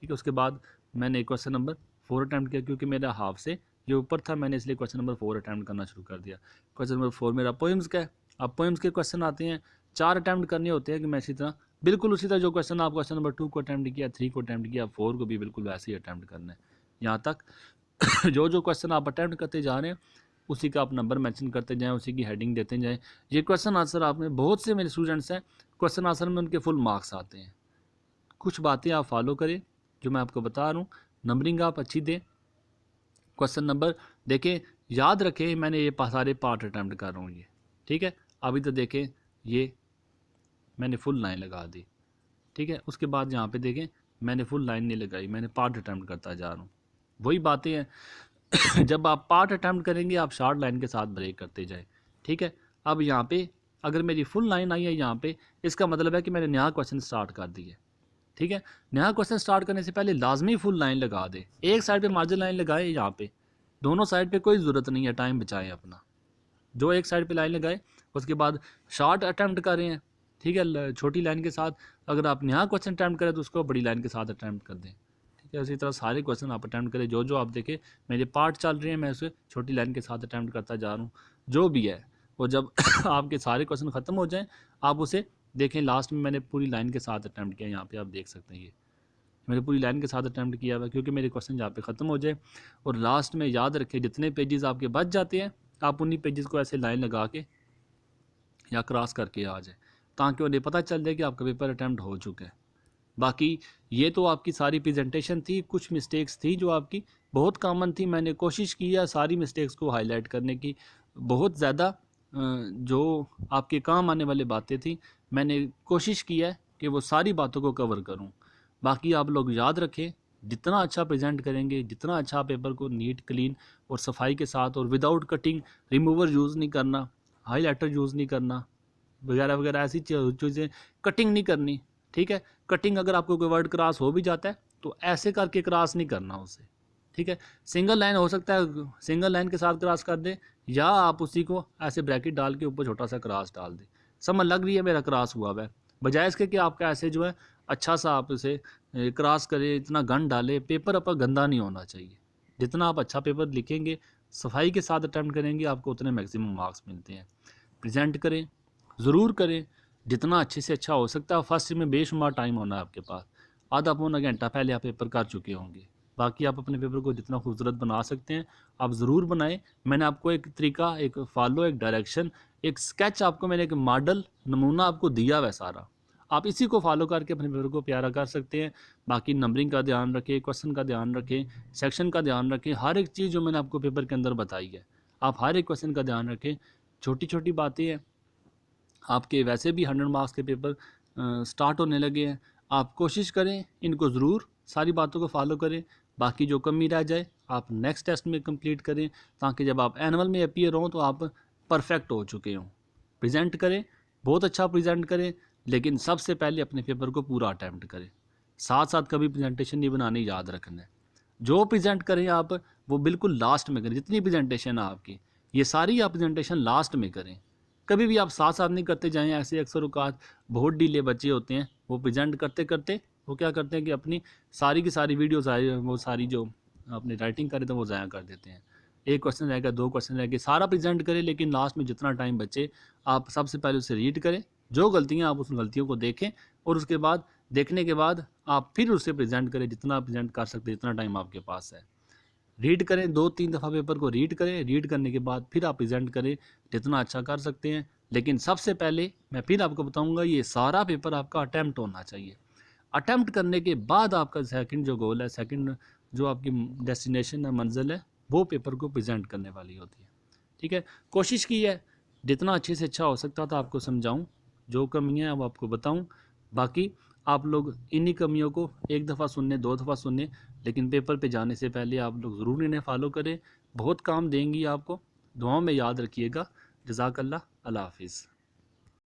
ठीक है। उसके बाद मैंने क्वेश्चन नंबर 4 अटैम्प्ट किया, क्योंकि मेरा हाफ से ये ऊपर था, मैंने इसलिए क्वेश्चन नंबर 4 अटैम्प्ट करना शुरू कर दिया। क्वेश्चन नंबर 4 मेरा पोइम्स का है। अब पोइम्स के क्वेश्चन आते हैं, 4 अटैम्प्ट करने होते हैं कि मैं इसी तरह बिल्कुल उसी तरह जो क्वेश्चन आप क्वेश्चन नंबर 2 को अटैम्प्ट किया, 3 को अटैम्प्ट किया, 4 को भी बिल्कुल वैसे ही अटैम्प्ट करना है। यहाँ तक जो जो क्वेश्चन आप अटैम्प्ट करते जा रहे हैं उसी का आप नंबर मेंशन करते जाएं, उसी की हेडिंग देते जाएं। ये क्वेश्चन आंसर आपने, बहुत से मेरे स्टूडेंट्स हैं क्वेश्चन आंसर में उनके फुल मार्क्स आते हैं। कुछ बातें आप फॉलो करें जो मैं आपको बता रहा हूँ, नंबरिंग आप अच्छी दें। क्वेश्चन नंबर देखें, याद रखें मैंने ये सारे पार्ट अटैम्प्ट कर रहा हूँ ये, ठीक है। अभी तो देखें ये मैंने फुल लाइन लगा दी, ठीक है। उसके बाद यहाँ पे देखें मैंने फुल लाइन नहीं लगाई, मैंने पार्ट अटैम्प्ट करता जा रहा हूँ। वही बातें हैं जब आप पार्ट अटैम्प्ट करेंगे आप शॉर्ट लाइन के साथ ब्रेक करते जाएं, ठीक है। अब यहाँ पे अगर मेरी फुल लाइन आई है यहाँ पे, इसका मतलब है कि मैंने नया क्वेश्चन स्टार्ट कर दी है, ठीक है। नया क्वेश्चन स्टार्ट करने से पहले लाजमी फुल लाइन लगा दे। एक साइड पे मार्जिन लाइन लगाए, यहाँ पे दोनों साइड पे कोई ज़रूरत नहीं है, टाइम बचाएं अपना। जो एक साइड पे लाइन लगाए उसके बाद शॉर्ट अटैम्प्ट कर रहे हैं, ठीक है, छोटी लाइन के साथ। अगर आप नया क्वेश्चन अटैम्प्ट करें तो उसको बड़ी लाइन के साथ अटैम्प्ट कर दें, ठीक है। उसी तरह सारे क्वेश्चन आप अटैम्प्ट करें। जो जो आप देखें मेरे पार्ट चल रहे हैं, मैं उसे छोटी लाइन के साथ अटैम्प्ट करता जा रहा हूँ जो भी है। और जब आपके सारे क्वेश्चन ख़त्म हो जाएँ आप उसे देखें, लास्ट में मैंने पूरी लाइन के साथ अटैम्प्ट किया। यहाँ पे आप देख सकते हैं ये मैंने पूरी लाइन के साथ अटैम्प्ट किया हुआ, क्योंकि मेरे क्वेश्चन यहाँ पे ख़त्म हो जाए। और लास्ट में याद रखें जितने पेजेस आपके बच जाते हैं आप उन्हीं पेजेस को ऐसे लाइन लगा के या क्रॉस करके आ जाए, ताकि उन्हें पता चल जाए कि आपका पेपर अटैम्प्ट हो चुका है। बाकी ये तो आपकी सारी प्रेजेंटेशन थी। कुछ मिस्टेक्स थी जो आपकी बहुत कॉमन थी, मैंने कोशिश की है सारी मिस्टेक्स को हाईलाइट करने की। बहुत ज़्यादा जो आपके काम आने वाली बातें थी मैंने कोशिश की है कि वो सारी बातों को कवर करूं। बाकी आप लोग याद रखें, जितना अच्छा प्रेजेंट करेंगे, जितना अच्छा पेपर को नीट क्लीन और सफाई के साथ और विदाउट कटिंग, रिमूवर यूज़ नहीं करना, हाईलाइटर यूज़ नहीं करना, वगैरह वगैरह ऐसी चीज़ें, कटिंग नहीं करनी, ठीक है। कटिंग अगर आपको कोई वर्ड क्रॉस हो भी जाता है तो ऐसे करके क्रॉस नहीं करना उसे, ठीक है। सिंगल लाइन हो सकता है सिंगल लाइन के साथ क्रॉस कर दे, या आप उसी को ऐसे ब्रैकेट डाल के ऊपर छोटा सा क्रॉस डाल दे, समझ लग रही है मेरा क्रॉस हुआ है। बजाय इसके कि आपका ऐसे जो है अच्छा सा आप इसे क्रॉस करें, इतना गन डाले, पेपर आपका गंदा नहीं होना चाहिए। जितना आप अच्छा पेपर लिखेंगे, सफाई के साथ अटैम्प्ट करेंगे, आपको उतने मैक्सिमम मार्क्स मिलते हैं। प्रेजेंट करें, ज़रूर करें, जितना अच्छे से अच्छा हो सकता है। फर्स्ट में बेशुमार टाइम होना है आपके पास, आधा पौना घंटा पहले आप पेपर कर चुके होंगे। बाकी आप अपने पेपर को जितना खूबसूरत बना सकते हैं आप ज़रूर बनाएं। मैंने आपको एक तरीका, एक फॉलो, एक डायरेक्शन, एक स्केच, आपको मैंने एक मॉडल नमूना आपको दिया हुआ है सारा, आप इसी को फॉलो करके अपने पेपर को प्यारा कर सकते हैं। बाकी नंबरिंग का ध्यान रखें, क्वेश्चन का ध्यान रखें, सेक्शन का ध्यान रखें, हर एक चीज़ जो मैंने आपको पेपर के अंदर बताई है आप हर एक क्वेश्चन का ध्यान रखें। छोटी छोटी बातें हैं, आपके वैसे भी 100 मार्क्स के पेपर स्टार्ट होने लगे हैं। आप कोशिश करें इनको ज़रूर सारी बातों को फॉलो करें। बाकी जो कमी रह जाए आप नेक्स्ट टेस्ट में कंप्लीट करें, ताकि जब आप एनुअल में अपीयर हों तो आप परफेक्ट हो चुके हों। प्रेजेंट करें, बहुत अच्छा प्रेजेंट करें, लेकिन सबसे पहले अपने पेपर को पूरा अटैम्प्ट करें। साथ साथ कभी प्रेजेंटेशन नहीं बनानी, याद रखना है। जो प्रेजेंट करें आप वो बिल्कुल लास्ट में करें। जितनी प्रेजेंटेशन है आपकी, ये सारी आप प्रेजेंटेशन लास्ट में करें। कभी भी आप साथ साथ नहीं करते जाएं। ऐसे अक्सर औकात बहुत डीले बच्चे होते हैं, वो प्रेजेंट करते करते वो क्या करते हैं कि अपनी सारी की सारी वीडियोस आए, वो सारी जो अपनी राइटिंग करे तो वो ज़ाया कर देते हैं। एक क्वेश्चन रहेगा, 2 क्वेश्चन रहेंगे, सारा प्रेजेंट करें, लेकिन लास्ट में जितना टाइम बचे आप सबसे पहले उसे रीड करें। जो गलतियाँ आप उस गलतियों को देखें, और उसके बाद देखने के बाद आप फिर उसे प्रेजेंट करें, जितना प्रेजेंट कर सकते जितना टाइम आपके पास है। रीड करें, 2-3 दफ़ा पेपर को रीड करें, रीड करने के बाद फिर आप प्रेजेंट करें जितना अच्छा कर सकते हैं। लेकिन सबसे पहले मैं फिर आपको बताऊंगा, ये सारा पेपर आपका अटैम्प्ट होना चाहिए। अटैम्प्ट करने के बाद आपका सेकंड जो गोल है, सेकंड जो आपकी डेस्टिनेशन है, मंजिल है, वो पेपर को प्रेजेंट करने वाली होती है, ठीक है। कोशिश की है जितना अच्छे से अच्छा हो सकता था आपको समझाऊँ, जो कमियाँ हैं वो आपको बताऊँ। बाकी आप लोग इन्हीं कमियों को एक दफ़ा सुनने, 2 दफ़ा सुनने, लेकिन पेपर पे जाने से पहले आप लोग ज़रूर इन्हें फॉलो करें। बहुत काम देंगी आपको। दुआओं में याद रखिएगा। जज़ाकल्लाह, अल्लाह हाफ़िज़।